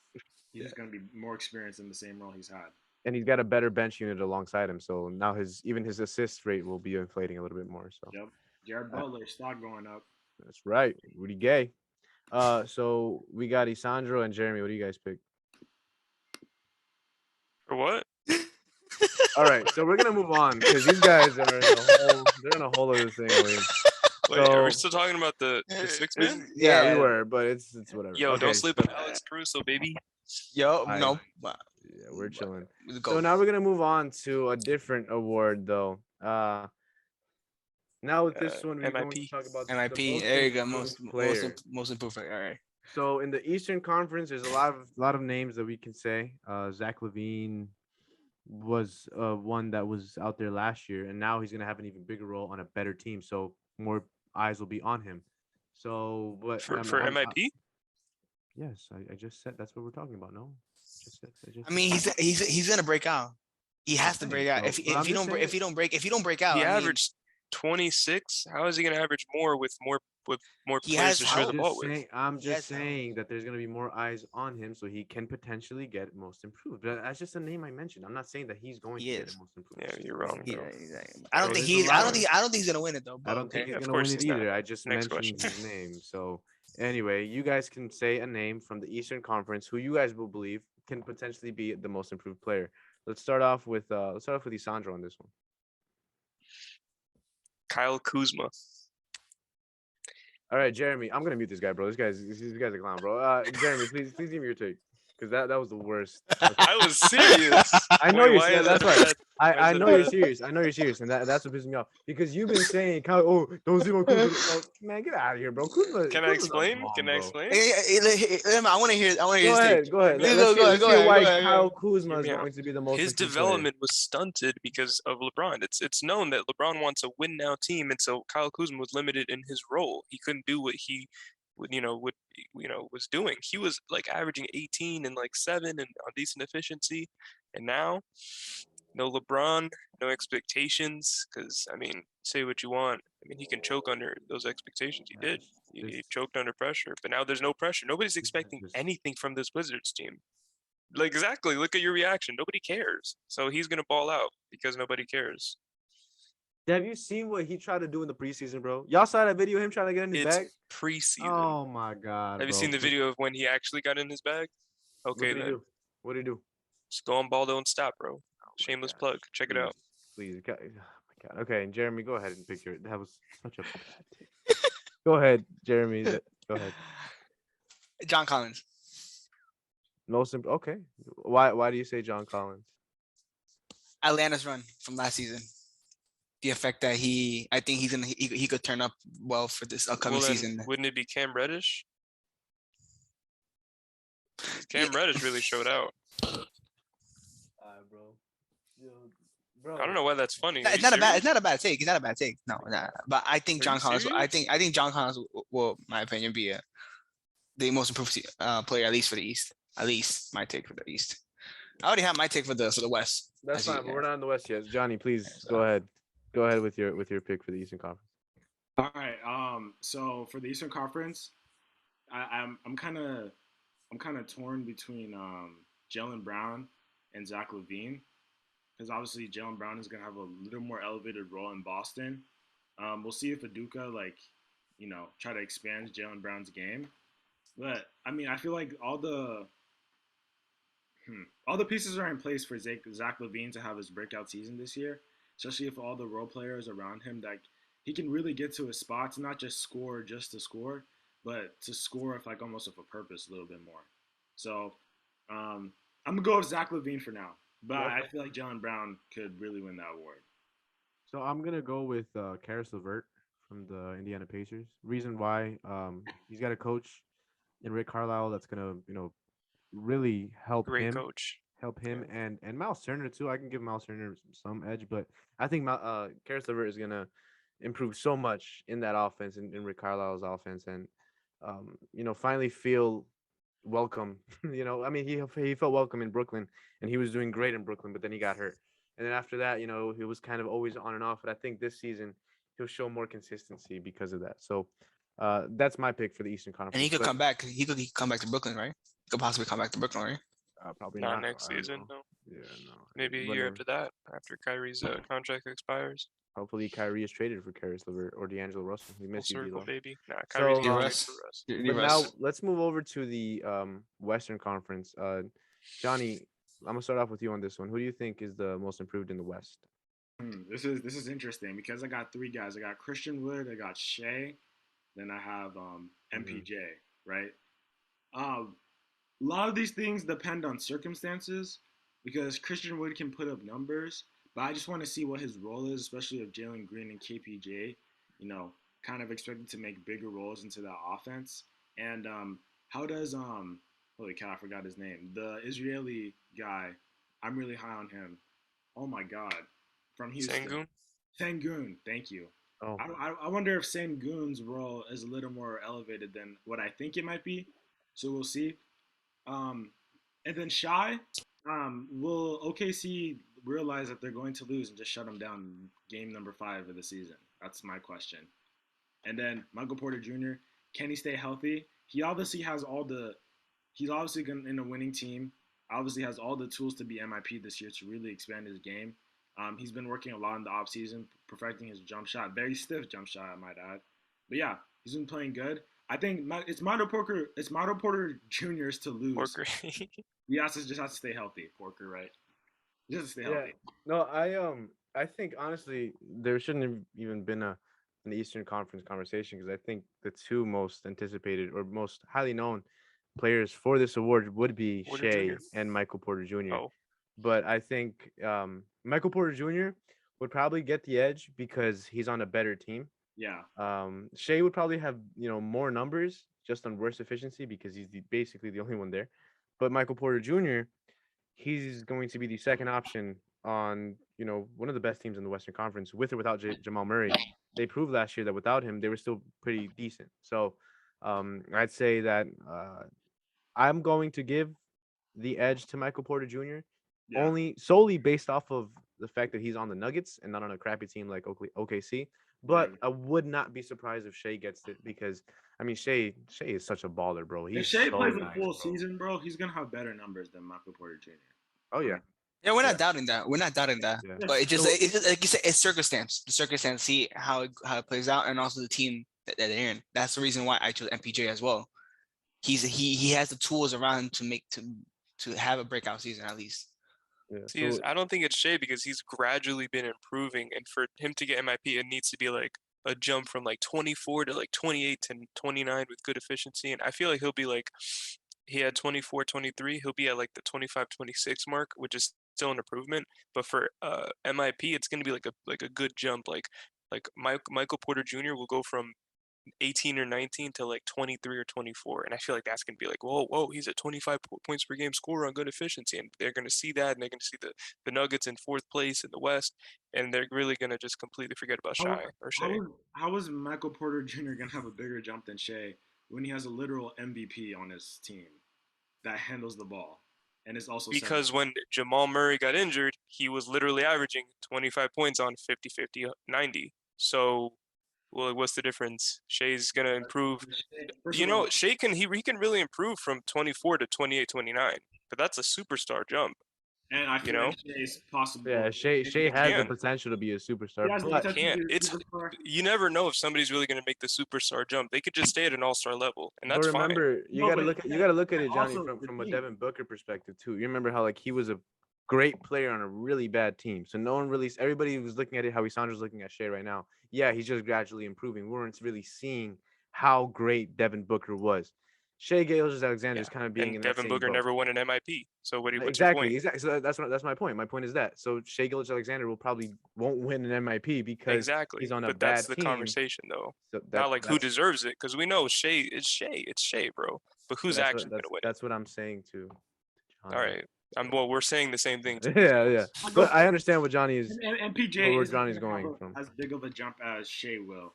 Speaker 2: just going to be more experienced in the same role he's had.
Speaker 1: And he's got a better bench unit alongside him, so now his assist rate will be inflating a little bit more. So
Speaker 2: yep, Jared Butler's stock going up.
Speaker 1: That's right, Rudy Gay. So we got Isandro and Jeremy. What do you guys pick?
Speaker 4: For what?
Speaker 1: All right, so we're gonna move on because these guys are they're in a whole other thing.
Speaker 4: Wait, are we still talking about the six man?
Speaker 1: Yeah, we were, but it's whatever.
Speaker 4: Yo,
Speaker 1: Okay,
Speaker 4: don't sleep with Alex Caruso, baby.
Speaker 3: Yo, no.
Speaker 1: Yeah, we're chilling. So now we're gonna move on to a different award, though. Now with this one, we're going to talk about
Speaker 3: MIP. There you go, most improved. All right.
Speaker 1: So in the Eastern Conference, there's a lot of names that we can say. Zach LaVine was one that was out there last year, and now he's gonna have an even bigger role on a better team. So more eyes will be on him. So, but
Speaker 4: for MIP.
Speaker 1: Yes, I just said that's what we're talking about. No,
Speaker 3: I mean, he's gonna break out. He has to break out. If you don't break out,
Speaker 4: he averaged 26. How is he gonna average more with more players to share the ball with?
Speaker 1: I'm just saying that there's gonna be more eyes on him, so he can potentially get most improved. But that's just a name I mentioned. I'm not saying that he's going to get the most improved.
Speaker 4: Yeah, you're wrong.
Speaker 3: Yeah, exactly. I don't think he's gonna win it though.
Speaker 1: I don't think he's gonna win it either. I just mentioned his name. So anyway, you guys can say a name from the Eastern Conference who you guys will believe can potentially be the most improved player. Let's start off with Isandro on this one.
Speaker 4: Kyle Kuzma.
Speaker 1: All right, Jeremy. I'm gonna mute this guy, bro. This guy's a clown, bro. Jeremy, please give me your take, because that was the worst.
Speaker 4: I was serious.
Speaker 1: I know you're serious. That's right. I know you're serious. I know you're serious, and that's what pisses me off. Because you've been saying, "Oh, don't see my Kuzma." Man, get out of here, bro. Kuzma.
Speaker 4: Can I explain? Can I explain?
Speaker 3: I want to hear.
Speaker 1: Go ahead. Go ahead. Why Kyle Kuzma is going to be the most.
Speaker 4: His development was stunted because of LeBron. It's known that LeBron wants a win now team, and so Kyle Kuzma was limited in his role. He couldn't do what he was doing. He was like averaging 18 and like 7 and on decent efficiency, and now no LeBron, no expectations. Because I mean, say what you want. I mean, he can choke under those expectations. He did. He choked under pressure, but now there's no pressure. Nobody's expecting anything from this Wizards team. Like, exactly. Look at your reaction. Nobody cares. So he's gonna ball out because nobody cares.
Speaker 1: Have you seen what he tried to do in the preseason, bro? Y'all saw that video of him trying to get in his bag?
Speaker 4: Preseason.
Speaker 1: Oh my god.
Speaker 4: Have you seen the video of when he actually got in his bag? Okay, then.
Speaker 1: What did he do?
Speaker 4: Just go on ball, don't stop, bro. Shameless plug. Check it out.
Speaker 1: Please. Oh my god. Okay, and Jeremy, go ahead and pick your. That was such a bad take. Go ahead, Jeremy. Go ahead.
Speaker 3: John Collins.
Speaker 1: Okay. Why do you say John Collins?
Speaker 3: Atlanta's run from last season. The effect that I think he could turn up well for this upcoming season.
Speaker 4: Wouldn't it be Cam Reddish? Cam Reddish really showed out.
Speaker 1: Bro.
Speaker 4: I don't know why that's funny.
Speaker 3: It's not a bad take. It's not a bad take. No, nah. But I think John Collins. I think John Collins will, in my opinion, be the most improved player, at least for the East. At least my take for the East. I already have my take for the West.
Speaker 1: That's fine, but we're not in the West yet. Johnny, please go ahead. Go ahead with your pick for the Eastern Conference.
Speaker 2: All right. So for the Eastern Conference, I'm kind of torn between Jalen Brown and Zach LaVine, because obviously Jalen Brown is gonna have a little more elevated role in Boston. We'll see if Aduka try to expand Jalen Brown's game. But I mean, I feel like all the pieces are in place for Zach LaVine to have his breakout season this year, especially if all the role players around him, that he can really get to his spots, not just score just to score, but to score with like almost with a purpose a little bit more. So I'm gonna go with Zach LaVine for now, but I feel like Jalen Brown could really win that award.
Speaker 1: So I'm gonna go with Karis LeVert from the Indiana Pacers. Reason why, he's got a coach in Rick Carlisle that's gonna really
Speaker 4: Great coach. Yeah.
Speaker 1: and Miles Turner too. I can give Miles Turner some edge, but I think Karis LeVert is gonna improve so much in that offense, in Rick Carlisle's offense, and finally feel welcome. I mean, he felt welcome in Brooklyn, and he was doing great in Brooklyn, but then he got hurt, and then after that, he was kind of always on and off. But I think this season he'll show more consistency because of that. So that's my pick for the Eastern Conference.
Speaker 3: And he could come back. He could come back to Brooklyn, right? He could possibly come back to Brooklyn, right?
Speaker 1: Probably
Speaker 4: Not
Speaker 1: not
Speaker 4: next season. No.
Speaker 1: Yeah, no.
Speaker 4: Maybe a year after that, after Kyrie's contract expires.
Speaker 1: Hopefully, Kyrie is traded for Karis LeVert or D'Angelo Russell. We
Speaker 4: Full
Speaker 1: miss you,
Speaker 4: circle,
Speaker 1: D'Lo.
Speaker 4: baby. Nah, Kyrie's
Speaker 1: So,
Speaker 4: getting traded
Speaker 3: Russ.
Speaker 4: for Russ.
Speaker 1: But now let's move over to the Western Conference. Johnny, I'm gonna start off with you on this one. Who do you think is the most improved in the West?
Speaker 2: This is interesting because I got three guys. I got Christian Wood, I got Shea, then I have MPJ, right? A lot of these things depend on circumstances because Christian Wood can put up numbers, but I just want to see what his role is, especially if Jalen Green and KPJ, kind of expected to make bigger roles into that offense. And how does holy cow, I forgot his name. The Israeli guy, I'm really high on him. Oh my God, from Houston.
Speaker 4: Sengun?
Speaker 2: Sengun, thank you.
Speaker 1: Oh,
Speaker 2: I wonder if Sengun's role is a little more elevated than what I think it might be. So we'll see. Um, and then Shy, will OKC realize that they're going to lose and just shut them down in game number 5 of the season? That's my question. And then Michael Porter Jr., can he stay healthy? He's obviously in a winning team. Obviously has all the tools to be MIP this year to really expand his game. He's been working a lot in the offseason, perfecting his jump shot. Very stiff jump shot, I might add. But yeah, he's been playing good. I think it's Michael Porter Jr.'s to lose.
Speaker 4: Porker.
Speaker 2: He just has to stay healthy, Porker, right? He has to stay
Speaker 1: yeah.
Speaker 2: healthy.
Speaker 1: No, I think honestly there shouldn't have even been an Eastern Conference conversation because I think the two most anticipated or most highly known players for this award would be
Speaker 4: Porter
Speaker 1: Shea
Speaker 4: Jr.
Speaker 1: and Michael Porter Jr.
Speaker 4: Oh,
Speaker 1: But I think Michael Porter Jr. would probably get the edge because he's on a better team.
Speaker 2: Yeah.
Speaker 1: Shea would probably have more numbers just on worse efficiency because he's basically the only one there. But Michael Porter Jr., he's going to be the second option on one of the best teams in the Western Conference with or without Jamal Murray. They proved last year that without him they were still pretty decent. So I'd say that I'm going to give the edge to Michael Porter Jr.
Speaker 2: Yeah.
Speaker 1: only solely based off of the fact that he's on the Nuggets and not on a crappy team like OKC. But I would not be surprised if Shea gets it because I mean Shea is such a baller, bro.
Speaker 2: If
Speaker 1: He's
Speaker 2: Shea
Speaker 1: so
Speaker 2: plays
Speaker 1: nice,
Speaker 2: a full
Speaker 1: bro.
Speaker 2: season, bro, he's gonna have better numbers than Michael Porter Jr.
Speaker 1: Oh yeah.
Speaker 3: Yeah, we're not doubting that. We're not doubting that.
Speaker 1: Yeah.
Speaker 3: But it's just like you said, it's circumstance. The circumstance, see how it plays out, and also the team that they're in. That's the reason why I chose MPJ as well. He has the tools around to make to have a breakout season at least.
Speaker 1: Yeah.
Speaker 4: see,
Speaker 1: So,
Speaker 4: I don't think it's Shea because he's gradually been improving, and for him to get MIP, it needs to be like a jump from like 24 to like 28 to 29 with good efficiency. And I feel like he'll be like, he had 24, 23. He'll be at like the 25, 26 mark, which is still an improvement. But for MIP, it's going to be like a good jump. Like Michael Porter Jr. will go from 18 or 19 to like 23 or 24, and I feel like that's going to be like, whoa, he's at 25 points per game scorer on good efficiency, and they're going to see that, and they're going to see the Nuggets in 4th place in the West, and they're really going to just completely forget about
Speaker 2: How,
Speaker 4: Shea.
Speaker 2: how is Michael Porter Jr. gonna have a bigger jump than Shea when he has a literal MVP on his team that handles the ball? and it's also
Speaker 4: because when Jamal Murray got injured, he was literally averaging 25 points on 50, 50, 90. So, well, what's the difference? Shea's gonna improve.
Speaker 2: First
Speaker 4: You
Speaker 2: of all,
Speaker 4: know, Shea can he can really improve from 24 to 28, 29. But that's a superstar jump.
Speaker 2: and I feel
Speaker 4: know?
Speaker 2: like Shea's possible.
Speaker 1: Yeah, Shea
Speaker 2: He
Speaker 1: has the
Speaker 4: can.
Speaker 1: potential to be a superstar,
Speaker 2: He has the
Speaker 1: but
Speaker 2: potential
Speaker 4: Can't.
Speaker 2: to be a
Speaker 4: It's
Speaker 2: superstar.
Speaker 4: you never know if somebody's really gonna make the superstar jump. They could just stay at an all-star level, and
Speaker 1: but
Speaker 4: that's fine.
Speaker 1: remember, you
Speaker 2: No,
Speaker 1: gotta
Speaker 2: but
Speaker 1: look at it, Johnny,
Speaker 2: also the
Speaker 1: from a
Speaker 2: team.
Speaker 1: Devin Booker perspective too. You remember how like he was a great player on a really bad team, so no one really, everybody was looking at it how Sandra's looking at Shea right now. Yeah, he's just gradually improving. We weren't really seeing how great Devin Booker was. Shea Gilgeous-Alexander
Speaker 4: Yeah.
Speaker 1: is kind of being
Speaker 4: And
Speaker 1: in that
Speaker 4: Devin
Speaker 1: same
Speaker 4: Booker
Speaker 1: boat.
Speaker 4: never won an MIP. So what's your
Speaker 1: Exactly,
Speaker 4: point?
Speaker 1: exactly. So that's my point. My point is that Shea Gilgeous-Alexander won't win an MIP because
Speaker 4: Exactly.
Speaker 1: he's on a
Speaker 4: But that's
Speaker 1: bad
Speaker 4: the
Speaker 1: team.
Speaker 4: conversation though.
Speaker 1: So
Speaker 4: Not like who
Speaker 1: that's
Speaker 4: deserves it, because we know Shea. It's Shea, bro. But who's actually gonna win it?
Speaker 1: that's what I'm saying too.
Speaker 4: All right. Well, we're saying the same thing too.
Speaker 1: Yeah, yeah. But I understand what Johnny is.
Speaker 2: And PJ
Speaker 1: where
Speaker 2: isn't
Speaker 1: Johnny's
Speaker 2: gonna have
Speaker 1: going from.
Speaker 2: as big of a jump as Shea will.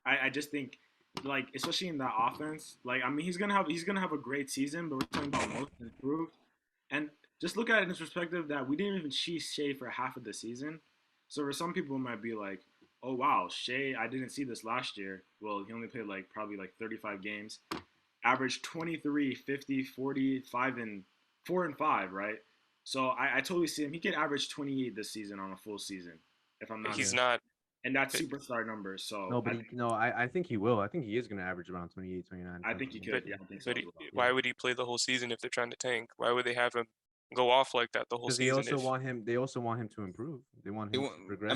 Speaker 2: I just think, like, especially in that offense, like, I mean, he's gonna have a great season, but we're talking about most improved. And just look at it in this perspective that we didn't even see Shea for half of the season. So for some people, it might be like, oh wow, Shea, I didn't see this last year. Well, he only played like probably like 35 games, averaged 23, 50, 40, 5 and 4 and 5, right? So I totally see him. He could average 28 this season on a full season, if I'm not
Speaker 4: He's
Speaker 2: mistaken.
Speaker 4: not.
Speaker 2: And that's superstar numbers. So
Speaker 1: No, but I think he will. I think he is going to average around 28, 29.
Speaker 2: I think he could. Yeah, I think so.
Speaker 4: But
Speaker 2: As well.
Speaker 4: why would he play the whole season if they're trying to tank? Why would they have him go off like that the whole
Speaker 1: Because they
Speaker 4: season?
Speaker 1: also want him. They also want him to improve. They want him to progress.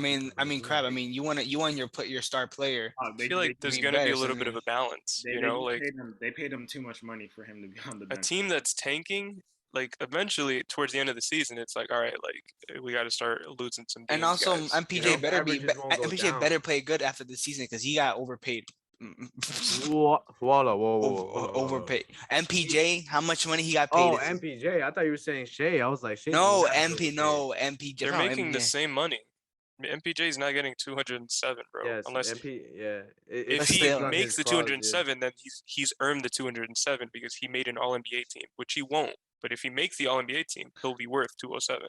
Speaker 3: Crab. I mean, you want your star player.
Speaker 4: I feel like there's going to be a little bit of a balance.
Speaker 2: They paid him too much money for him to be on the
Speaker 4: A
Speaker 2: bench.
Speaker 4: team that's tanking, like eventually towards the end of the season, it's like, all right, like we got to start losing some games.
Speaker 3: And also,
Speaker 4: guys,
Speaker 3: MPJ better play good after the season because he got overpaid.
Speaker 1: Whoa.
Speaker 3: Overpaid. MPJ, how much money he got paid?
Speaker 1: Oh, MPJ. I thought you were saying Shea. I was like, Shea.
Speaker 3: No, MPJ.
Speaker 4: They're making the same money. MPJ is not getting 207, bro.
Speaker 1: Yes,
Speaker 4: unless
Speaker 1: if
Speaker 4: he makes the 207, then he's earned the 207 because he made an All NBA team, which he won't. But if he makes the All NBA team, he'll be worth 207.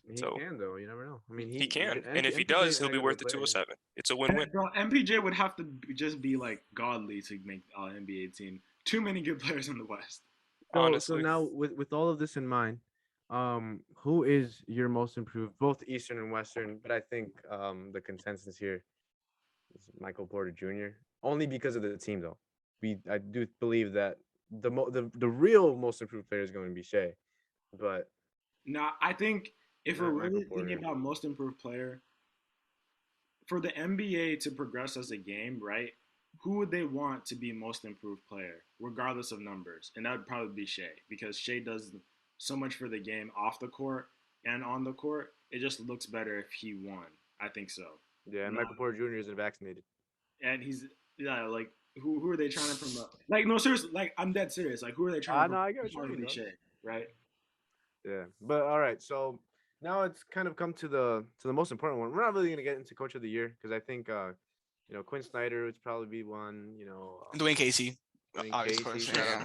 Speaker 1: He can though. You never know. I mean,
Speaker 4: he can, and if he does, he'll be worth the 207. It's a win-win.
Speaker 2: Bro, MPJ would have to just be like godly to make All NBA team. Too many good players in the West.
Speaker 4: Honestly.
Speaker 1: So now with all of this in mind, who is your most improved, both Eastern and Western? But I think the consensus here is Michael Porter Jr. Only because of the team, though. I do believe that the real most improved player is going to be Shea, but
Speaker 2: no, I think if we're really thinking about most improved player, for the NBA to progress as a game, right? Who would they want to be most improved player, regardless of numbers? And that would probably be Shea, because Shea does so much for the game off the court and on the court. It just looks better if he won. I think so.
Speaker 1: Yeah, and Michael Porter Jr. isn't vaccinated.
Speaker 2: And he's like who are they trying to promote? Like, no, seriously, like, I'm dead serious. Like, who are they trying to promote?
Speaker 1: I get what you mean,
Speaker 2: Shea, right?
Speaker 1: Yeah, but all right, so now it's kind of come to the most important one. We're not really gonna get into Coach of the Year because I think Quinn Snyder would probably be one.
Speaker 3: Dwayne Casey.
Speaker 1: Dwayne Casey.
Speaker 3: Yeah.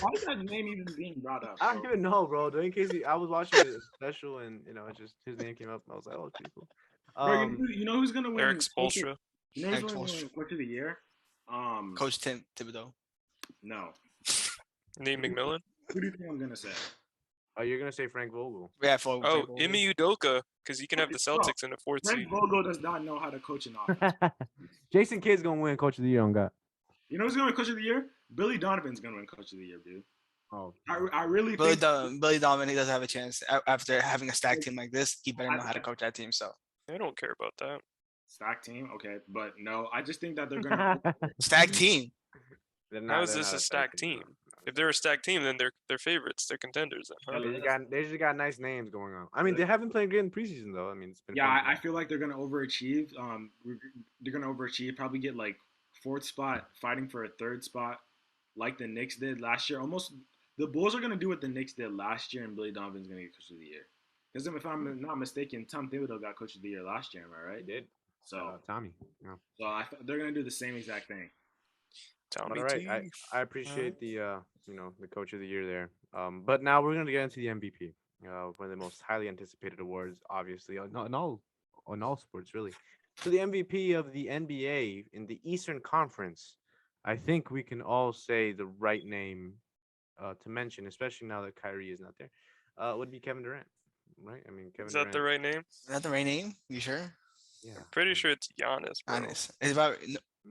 Speaker 2: Why is that name even being brought up?
Speaker 1: I don't even know, bro. Dwayne Casey. I was watching a special and it just his name came up. And I was like, oh, it's pretty cool.
Speaker 2: Bro, you know who's gonna win?
Speaker 4: Eric Spoelstra.
Speaker 2: You know who's gonna win Coach of the Year?
Speaker 3: Coach Tim Thibodeau.
Speaker 2: No.
Speaker 4: Nate McMillan.
Speaker 2: Who do you think I'm gonna say?
Speaker 1: Oh, you're gonna say Frank Vogel?
Speaker 3: Yeah,
Speaker 4: Ime Udoka, because he can have the Celtics in the fourth seed.
Speaker 2: Frank Vogel does not know how to coach an offense.
Speaker 1: Jason Kidd's gonna win Coach of the Year on God.
Speaker 2: You know who's gonna win Coach of the Year? Billy Donovan's gonna win Coach of the Year, dude.
Speaker 1: Oh,
Speaker 2: I really
Speaker 3: Billy
Speaker 2: think
Speaker 3: Billy Donovan, he doesn't have a chance after having a stacked team like this. He better know how to coach that team. So
Speaker 4: I don't care about that.
Speaker 2: stacked team, okay, but no, I just think that they're gonna
Speaker 3: stacked team.
Speaker 4: How is this a stacked team? If they're a stacked team, then they're favorites. They're contenders. Then, huh?
Speaker 1: They just got nice names going on. I mean, they haven't played great in preseason though. I mean, it's been
Speaker 2: I feel like they're gonna overachieve. They're gonna overachieve. Probably get like fourth spot, fighting for a third spot, like the Knicks did last year. Almost, the Bulls are gonna do what the Knicks did last year, and Billy Donovan's gonna get Coach of the Year. Because if I'm not mistaken, Tom Thibodeau got Coach of the Year last year. Am I right?
Speaker 1: He did.
Speaker 2: So
Speaker 1: Tommy. Yeah.
Speaker 2: So they're gonna do the same exact thing.
Speaker 1: All right, I appreciate the the Coach of the Year there. But now we're gonna get into the MVP, one of the most highly anticipated awards, obviously, on all sports, really. So the MVP of the NBA in the Eastern Conference, I think we can all say the right name to mention, especially now that Kyrie is not there, would be Kevin Durant, right? I mean,
Speaker 4: Is
Speaker 1: Kevin
Speaker 4: that the
Speaker 1: Durant.
Speaker 4: right name?
Speaker 3: Is that the right name? You sure?
Speaker 1: Yeah,
Speaker 4: I'm pretty sure it's Giannis, bro.
Speaker 3: Giannis. It's about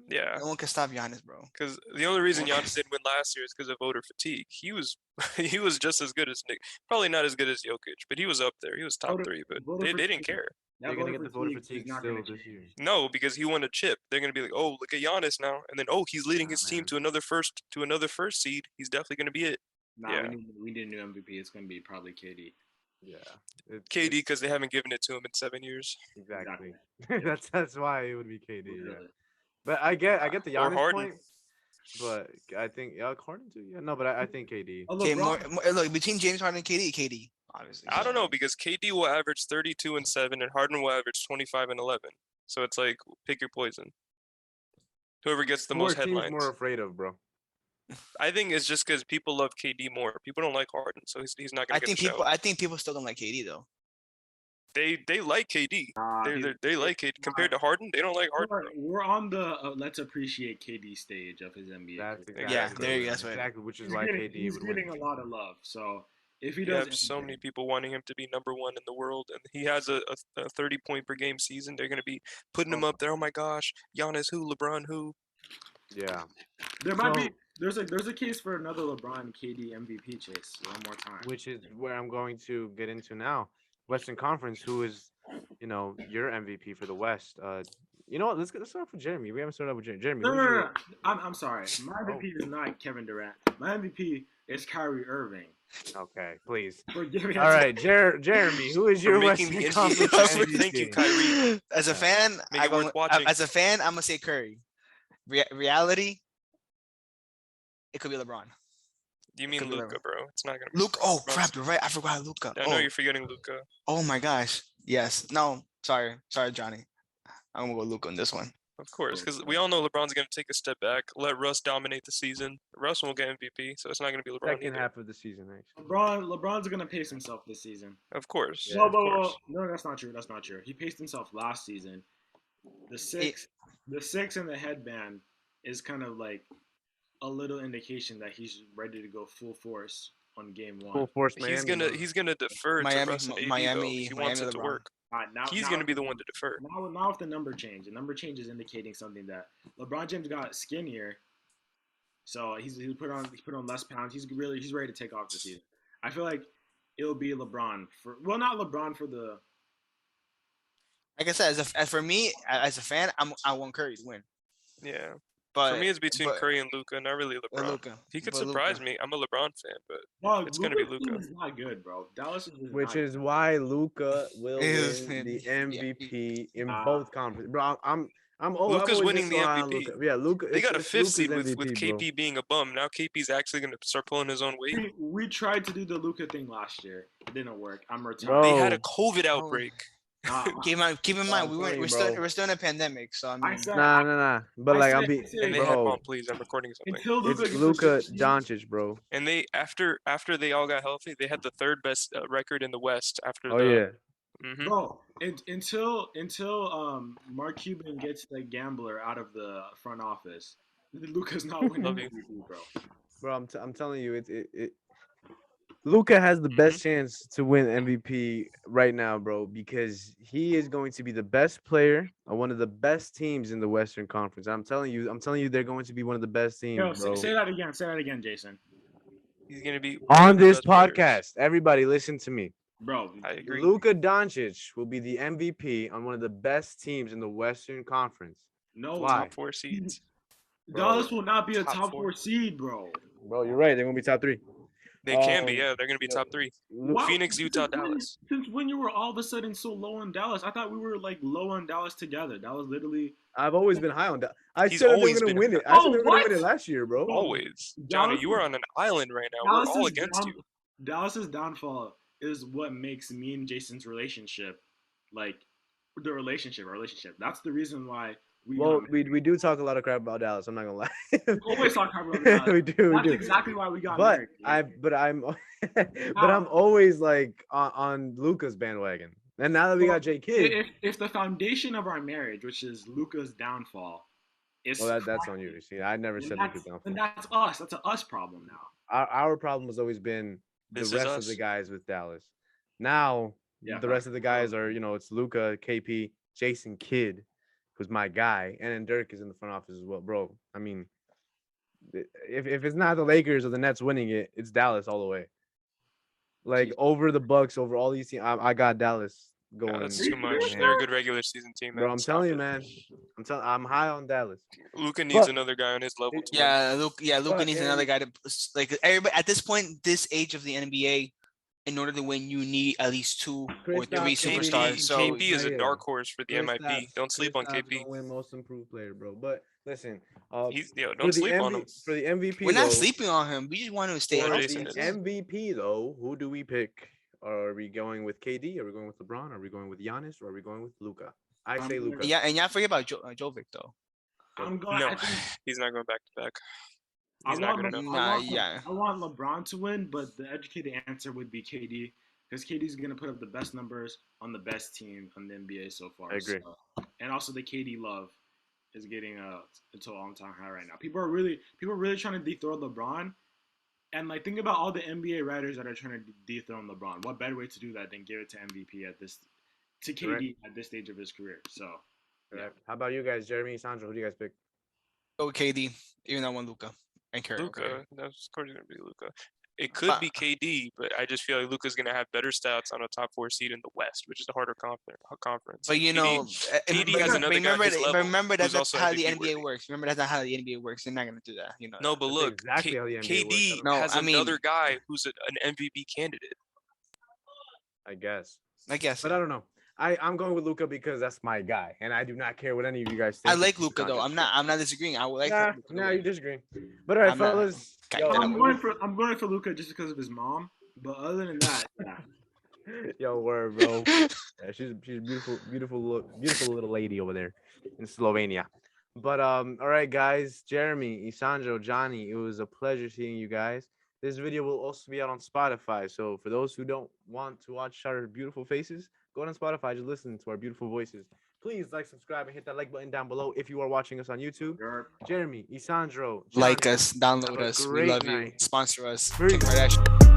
Speaker 4: Yeah,
Speaker 3: no one can stop Giannis, bro.
Speaker 4: because the only reason Giannis didn't win last year is because of voter fatigue. He was he was just as good as Nick. Probably not as good as Jokic, but he was up there. He was top
Speaker 2: Voter,
Speaker 4: 3, but
Speaker 2: voter
Speaker 4: they didn't
Speaker 2: fatigue.
Speaker 4: care.
Speaker 2: That
Speaker 1: they're gonna
Speaker 2: voter
Speaker 1: get the voter
Speaker 2: fatigue is
Speaker 1: fatigue
Speaker 2: not going
Speaker 1: still
Speaker 2: to
Speaker 1: this
Speaker 2: change.
Speaker 1: year.
Speaker 4: No, because he won a chip. They're gonna be like, oh, look at Giannis now, and then oh, he's leading
Speaker 1: Nah,
Speaker 4: his team
Speaker 1: man.
Speaker 4: to another first seed. He's definitely gonna be it.
Speaker 2: Nah,
Speaker 4: Yeah,
Speaker 2: we need a new MVP. It's going to be probably KD.
Speaker 1: Yeah, it's
Speaker 4: KD because they haven't given it to him in 7 years,
Speaker 1: exactly.
Speaker 2: Yeah.
Speaker 1: That's why it would be KD. Yeah,
Speaker 2: Literally.
Speaker 1: but I get the
Speaker 4: or
Speaker 1: Giannis
Speaker 4: Harden.
Speaker 1: point, but I think Harden too. Yeah, no, but I think KD.
Speaker 2: A
Speaker 3: Okay,
Speaker 2: LeBron.
Speaker 3: look between James Harden and KD, obviously.
Speaker 4: I don't know because KD will average 32 and 7, and Harden will average 25 and 11. So it's like pick your poison. Whoever gets the
Speaker 1: Who are
Speaker 4: most
Speaker 1: teams
Speaker 4: headlines.
Speaker 1: more afraid of, bro?
Speaker 4: I think it's just because people love KD more. People don't like Harden, so he's not gonna get the shout.
Speaker 3: I think people still don't like KD though.
Speaker 4: They like KD.
Speaker 2: Nah,
Speaker 4: They like KD compared to Harden. They don't like Harden. Bro.
Speaker 2: we're on the let's appreciate KD stage of his NBA
Speaker 1: That's
Speaker 2: career.
Speaker 3: Yeah,
Speaker 1: exactly
Speaker 3: there you go, that's right.
Speaker 1: exactly, which is
Speaker 2: He's
Speaker 1: why
Speaker 2: getting,
Speaker 1: KD
Speaker 2: he's
Speaker 1: would win.
Speaker 2: getting a lot of love. So if he
Speaker 4: You
Speaker 2: does
Speaker 4: have so many
Speaker 2: anything,
Speaker 4: people wanting him to be number 1 in the world, and he has a 30-point per game season. They're gonna be putting him up there. Oh my gosh, Giannis who, LeBron who.
Speaker 1: Yeah,
Speaker 2: there might
Speaker 1: so
Speaker 2: be there's a case for another LeBron KD MVP chase one more time.
Speaker 1: which is where I'm going to get into now. Western Conference, who is, your MVP for the West. You know what? Let's start off with Jeremy. We haven't started off with Jeremy. Jeremy,
Speaker 2: No,
Speaker 1: who's
Speaker 2: no, no,
Speaker 1: your
Speaker 2: no. I'm sorry. My
Speaker 1: oh,
Speaker 2: MVP is not Kevin Durant. My MVP is Kyrie Irving.
Speaker 1: okay, please.
Speaker 2: Forgive me.
Speaker 1: All right, Jeremy, who is
Speaker 4: For
Speaker 1: your
Speaker 4: making
Speaker 1: Western
Speaker 4: the NBA
Speaker 1: Conference
Speaker 4: interesting. Thank you,
Speaker 1: MVP?
Speaker 4: Kyrie.
Speaker 3: As a
Speaker 1: Yeah.
Speaker 3: fan,
Speaker 4: Make it worth watching.
Speaker 3: as a fan, I'm gonna say Curry. Reality, it could be LeBron.
Speaker 4: You mean
Speaker 3: Could be
Speaker 4: Luka,
Speaker 3: LeBron.
Speaker 4: bro? It's not gonna be.
Speaker 3: Luke. Oh
Speaker 4: LeBron's-
Speaker 3: crap, you're right. I forgot Luca.
Speaker 4: I know you're forgetting Luka.
Speaker 3: Oh my gosh. Yes. No. Sorry, Johnny. I'm gonna go Luca on this one.
Speaker 4: Of course, because we all know LeBron's going to take a step back, let Russ dominate the season. Russ won't get MVP, so it's not going to be LeBron
Speaker 1: Second
Speaker 4: either.
Speaker 1: half of the season, actually.
Speaker 2: LeBron's gonna pace himself this season.
Speaker 4: Of course.
Speaker 1: Yeah,
Speaker 2: No,
Speaker 4: of
Speaker 2: but
Speaker 4: course.
Speaker 2: no, that's not true. That's not true. He paced himself last season. The six and the headband is kind of like a little indication that he's ready to go full force on game one.
Speaker 1: Full force Miami.
Speaker 4: He's gonna defer
Speaker 3: Miami-
Speaker 4: to Russ and AD though.
Speaker 3: Miami-
Speaker 4: He wants
Speaker 3: Miami
Speaker 4: it to
Speaker 3: LeBron.
Speaker 4: work.
Speaker 2: Now,
Speaker 4: He's
Speaker 2: now
Speaker 4: gonna
Speaker 2: with
Speaker 4: be the one to defer.
Speaker 2: Now with the number change is indicating something that LeBron James got skinnier, so he put on less pounds. He's ready to take off this season. I feel like it'll be LeBron not LeBron for the.
Speaker 3: Like I said, as for me, as a fan, I want Curry to win.
Speaker 4: Yeah.
Speaker 3: But
Speaker 4: For me, it's between Curry and Luka, not really LeBron.
Speaker 3: Luka.
Speaker 4: He could
Speaker 3: But
Speaker 4: surprise
Speaker 3: Luka.
Speaker 4: me. I'm a LeBron fan, but
Speaker 2: No,
Speaker 4: It's gonna be
Speaker 2: Luka's team
Speaker 4: Luka.
Speaker 2: is not good, bro. Dallas is just
Speaker 1: Which
Speaker 2: not
Speaker 1: is why Luca will
Speaker 3: Is-
Speaker 1: win the
Speaker 3: yeah.
Speaker 1: MVP in
Speaker 2: Nah.
Speaker 1: both conferences. Bro, I'm
Speaker 4: Luka's
Speaker 1: always
Speaker 4: winning
Speaker 1: been
Speaker 4: the
Speaker 1: so high on
Speaker 4: MVP.
Speaker 1: Luka. Yeah, Luca.
Speaker 4: they got a
Speaker 1: it's
Speaker 4: fifth
Speaker 1: Luka's
Speaker 4: seed with
Speaker 1: MVP, bro.
Speaker 4: KP being a bum. Now KP's actually gonna start pulling his own weight.
Speaker 2: We tried to do the Luka thing last year. It didn't work. I'm retired.
Speaker 1: Bro.
Speaker 4: They had a COVID outbreak.
Speaker 3: Keep in mind,
Speaker 1: I'm telling you,
Speaker 3: we're still in a pandemic, so I mean,
Speaker 2: I said
Speaker 1: Nah. But
Speaker 2: I
Speaker 1: like,
Speaker 2: said-
Speaker 1: I'm be,
Speaker 2: I said-
Speaker 4: And they had
Speaker 1: bro.
Speaker 4: please, I'm recording something.
Speaker 2: until Luka
Speaker 1: It's
Speaker 2: gets a
Speaker 1: Luca
Speaker 2: fifth seed,
Speaker 1: Doncic, bro.
Speaker 4: And they after they all got healthy, they had the third best record in the West after
Speaker 1: Oh
Speaker 4: the.
Speaker 1: yeah.
Speaker 4: Mhm.
Speaker 2: Bro, until Mark Cuban gets the gambler out of the front office, Luka's not winning
Speaker 4: Love you.
Speaker 2: MVP, bro.
Speaker 1: Bro, I'm telling you, it Luca has the best chance to win MVP right now, bro, because he is going to be the best player on one of the best teams in the Western Conference. I'm telling you, they're going to be one of the best teams,
Speaker 2: Yo,
Speaker 1: bro.
Speaker 2: say that again. Say that again, Jason.
Speaker 4: He's gonna be
Speaker 1: On
Speaker 4: the
Speaker 1: this
Speaker 4: best players.
Speaker 1: podcast, everybody listen to me.
Speaker 2: Bro,
Speaker 4: I agree.
Speaker 1: Luka Doncic will be the MVP on one of the best teams in the Western Conference.
Speaker 2: no.
Speaker 1: Why?
Speaker 4: Top 4 seeds.
Speaker 2: Dallas will not be a
Speaker 4: Top
Speaker 2: top
Speaker 4: four.
Speaker 2: 4 seed, bro.
Speaker 1: Bro, you're right. They're gonna be top 3.
Speaker 4: They can be,
Speaker 1: Um,
Speaker 4: yeah. They're gonna be top 3.
Speaker 2: Wow,
Speaker 4: Phoenix, Utah,
Speaker 2: since when-
Speaker 4: Dallas.
Speaker 2: Since when you were all of a sudden so low on Dallas? I thought we were like low on Dallas together. That was literally
Speaker 1: I've always been high on that. I
Speaker 4: He's
Speaker 1: said that they were
Speaker 4: always
Speaker 1: gonna
Speaker 4: been
Speaker 1: win it.
Speaker 4: high.
Speaker 1: I said they
Speaker 2: Oh,
Speaker 1: were gonna win
Speaker 2: what?
Speaker 1: it last year, bro.
Speaker 4: Always. Johnny,
Speaker 2: Dallas
Speaker 4: you are
Speaker 2: is-
Speaker 4: on an island right now.
Speaker 2: Dallas
Speaker 4: We're all
Speaker 2: is
Speaker 4: against
Speaker 2: down-
Speaker 4: you.
Speaker 2: Dallas's downfall is what makes me and Jason's relationship like our relationship. That's the reason why
Speaker 1: Well,
Speaker 2: got
Speaker 1: we do talk a lot of crap about Dallas. I'm not gonna lie.
Speaker 2: always talk crap about Dallas.
Speaker 1: we do.
Speaker 2: That's exactly why we got married.
Speaker 1: But I'm but
Speaker 2: Now-
Speaker 1: I'm always like on Luka's bandwagon. And now that we
Speaker 2: Well,
Speaker 1: got J Kidd,
Speaker 2: if the foundation of our marriage, which is Luka's downfall, is
Speaker 1: well that's on you. See, I never
Speaker 2: then
Speaker 1: said
Speaker 2: that's,
Speaker 1: Luka's downfall.
Speaker 2: then that's us. That's an us problem now.
Speaker 1: Our problem has always been the
Speaker 4: This is
Speaker 1: rest of
Speaker 4: us.
Speaker 1: the guys with Dallas. Now
Speaker 2: Yeah,
Speaker 1: the rest of the guys are, it's Luka, KP, Jason Kidd, who's my guy, and then Dirk is in the front office as well, bro. I mean, if it's not the Lakers or the Nets winning it, it's Dallas all the way. Like
Speaker 2: Jeez.
Speaker 1: over the Bucks, over all these teams, I got Dallas going.
Speaker 4: Yeah, that's
Speaker 2: Are you
Speaker 4: too much.
Speaker 2: serious,
Speaker 4: They're a
Speaker 2: bro?
Speaker 4: good regular season team, man.
Speaker 1: Bro, I'm
Speaker 4: Stop
Speaker 1: telling you,
Speaker 4: it.
Speaker 1: man. I'm high on Dallas.
Speaker 4: Luka needs
Speaker 1: But-
Speaker 4: another guy on his level too.
Speaker 3: Yeah, Luka
Speaker 1: But
Speaker 3: needs
Speaker 1: in-
Speaker 3: another guy to like everybody at this point, this age of the NBA. In order to win, you need at least 2 or 3
Speaker 1: Kristaps
Speaker 3: superstars. So
Speaker 4: KP is a
Speaker 1: player.
Speaker 4: dark horse for the MIP.
Speaker 1: Kristaps-
Speaker 4: Don't sleep on
Speaker 1: Kristaps
Speaker 4: KP.
Speaker 1: gonna win most improved player, bro. But listen,
Speaker 4: Don't sleep on him.
Speaker 1: for the MVP.
Speaker 3: we're not
Speaker 1: though,
Speaker 3: sleeping on him. We just want him to stay
Speaker 1: For
Speaker 4: Well,
Speaker 3: healthy.
Speaker 4: Jason
Speaker 1: the
Speaker 4: is.
Speaker 1: MVP though, who do we pick? Are we going with KD? Are we going with LeBron? Are we going with Giannis? Or are we going with Luka? I say
Speaker 2: I'm
Speaker 1: Luka.
Speaker 2: going-
Speaker 3: Yeah, and y'all forget about Jovic though.
Speaker 2: I'm going.
Speaker 4: No,
Speaker 2: I think
Speaker 4: he's not going back to back.
Speaker 2: I
Speaker 4: He's not
Speaker 2: want,
Speaker 4: good enough.
Speaker 2: I want LeBron to win, but the educated answer would be KD because KD's going to put up the best numbers on the best team on the NBA so far.
Speaker 1: I agree.
Speaker 2: So, and also the KD love is getting into an all-time high right now. People are really trying to dethrone LeBron, and like think about all the NBA writers that are trying to dethrone LeBron. What better way to do that than give it to MVP to KD
Speaker 1: Correct.
Speaker 2: at this stage of his career? So
Speaker 1: Right. How about you guys, Jeremy, Sandro? Who do you guys pick?
Speaker 3: Go with KD, even though I want Luka and Curry.
Speaker 4: Luka, that's of course gonna be Luka. It could be KD, but I just feel like Luka's gonna have better stats on a top 4 seed in the West, which is a harder conference.
Speaker 3: But you know,
Speaker 4: KD has another guy at his level
Speaker 3: remember
Speaker 4: who's
Speaker 3: that's
Speaker 4: also
Speaker 3: how the
Speaker 4: MVP
Speaker 3: NBA
Speaker 4: worthy.
Speaker 3: works. Remember that's not how the NBA works. They're not gonna do that. You know.
Speaker 4: No,
Speaker 3: that.
Speaker 4: but
Speaker 1: That's
Speaker 4: look,
Speaker 1: exactly how the NBA works.
Speaker 4: KD
Speaker 3: No,
Speaker 4: has
Speaker 3: I mean-
Speaker 4: another guy who's an MVP candidate.
Speaker 1: I guess.
Speaker 3: I guess.
Speaker 1: But I don't know. I'm going with Luka because that's my guy, and I do not care what any of you guys think.
Speaker 3: I like
Speaker 1: It's
Speaker 3: Luka though.
Speaker 1: content.
Speaker 3: I'm not disagreeing. I would like.
Speaker 1: Nah,
Speaker 3: Luka to
Speaker 1: nah,
Speaker 3: win.
Speaker 1: you disagree. But all right,
Speaker 3: I'm not-
Speaker 1: fellas.
Speaker 3: Okay,
Speaker 1: Yo,
Speaker 3: then
Speaker 2: I'm going for Luka just because of his mom. But other than that, yeah.
Speaker 1: yo, word, bro. Yeah, she's beautiful little lady over there in Slovenia. But all right, guys, Jeremy, Isandro, Johnny, it was a pleasure seeing you guys. This video will also be out on Spotify. So for those who don't want to watch our beautiful faces, go on Spotify, just listen to our beautiful voices. Please like, subscribe, and hit that like button down below if you are watching us on YouTube.
Speaker 2: You're
Speaker 1: Jeremy, Isandro,
Speaker 3: Like
Speaker 1: Johnny,
Speaker 3: us, download
Speaker 1: have a
Speaker 3: us. We
Speaker 1: great
Speaker 3: love you.
Speaker 1: night.
Speaker 3: Sponsor us.
Speaker 1: Peace.
Speaker 3: Kim Kardashian.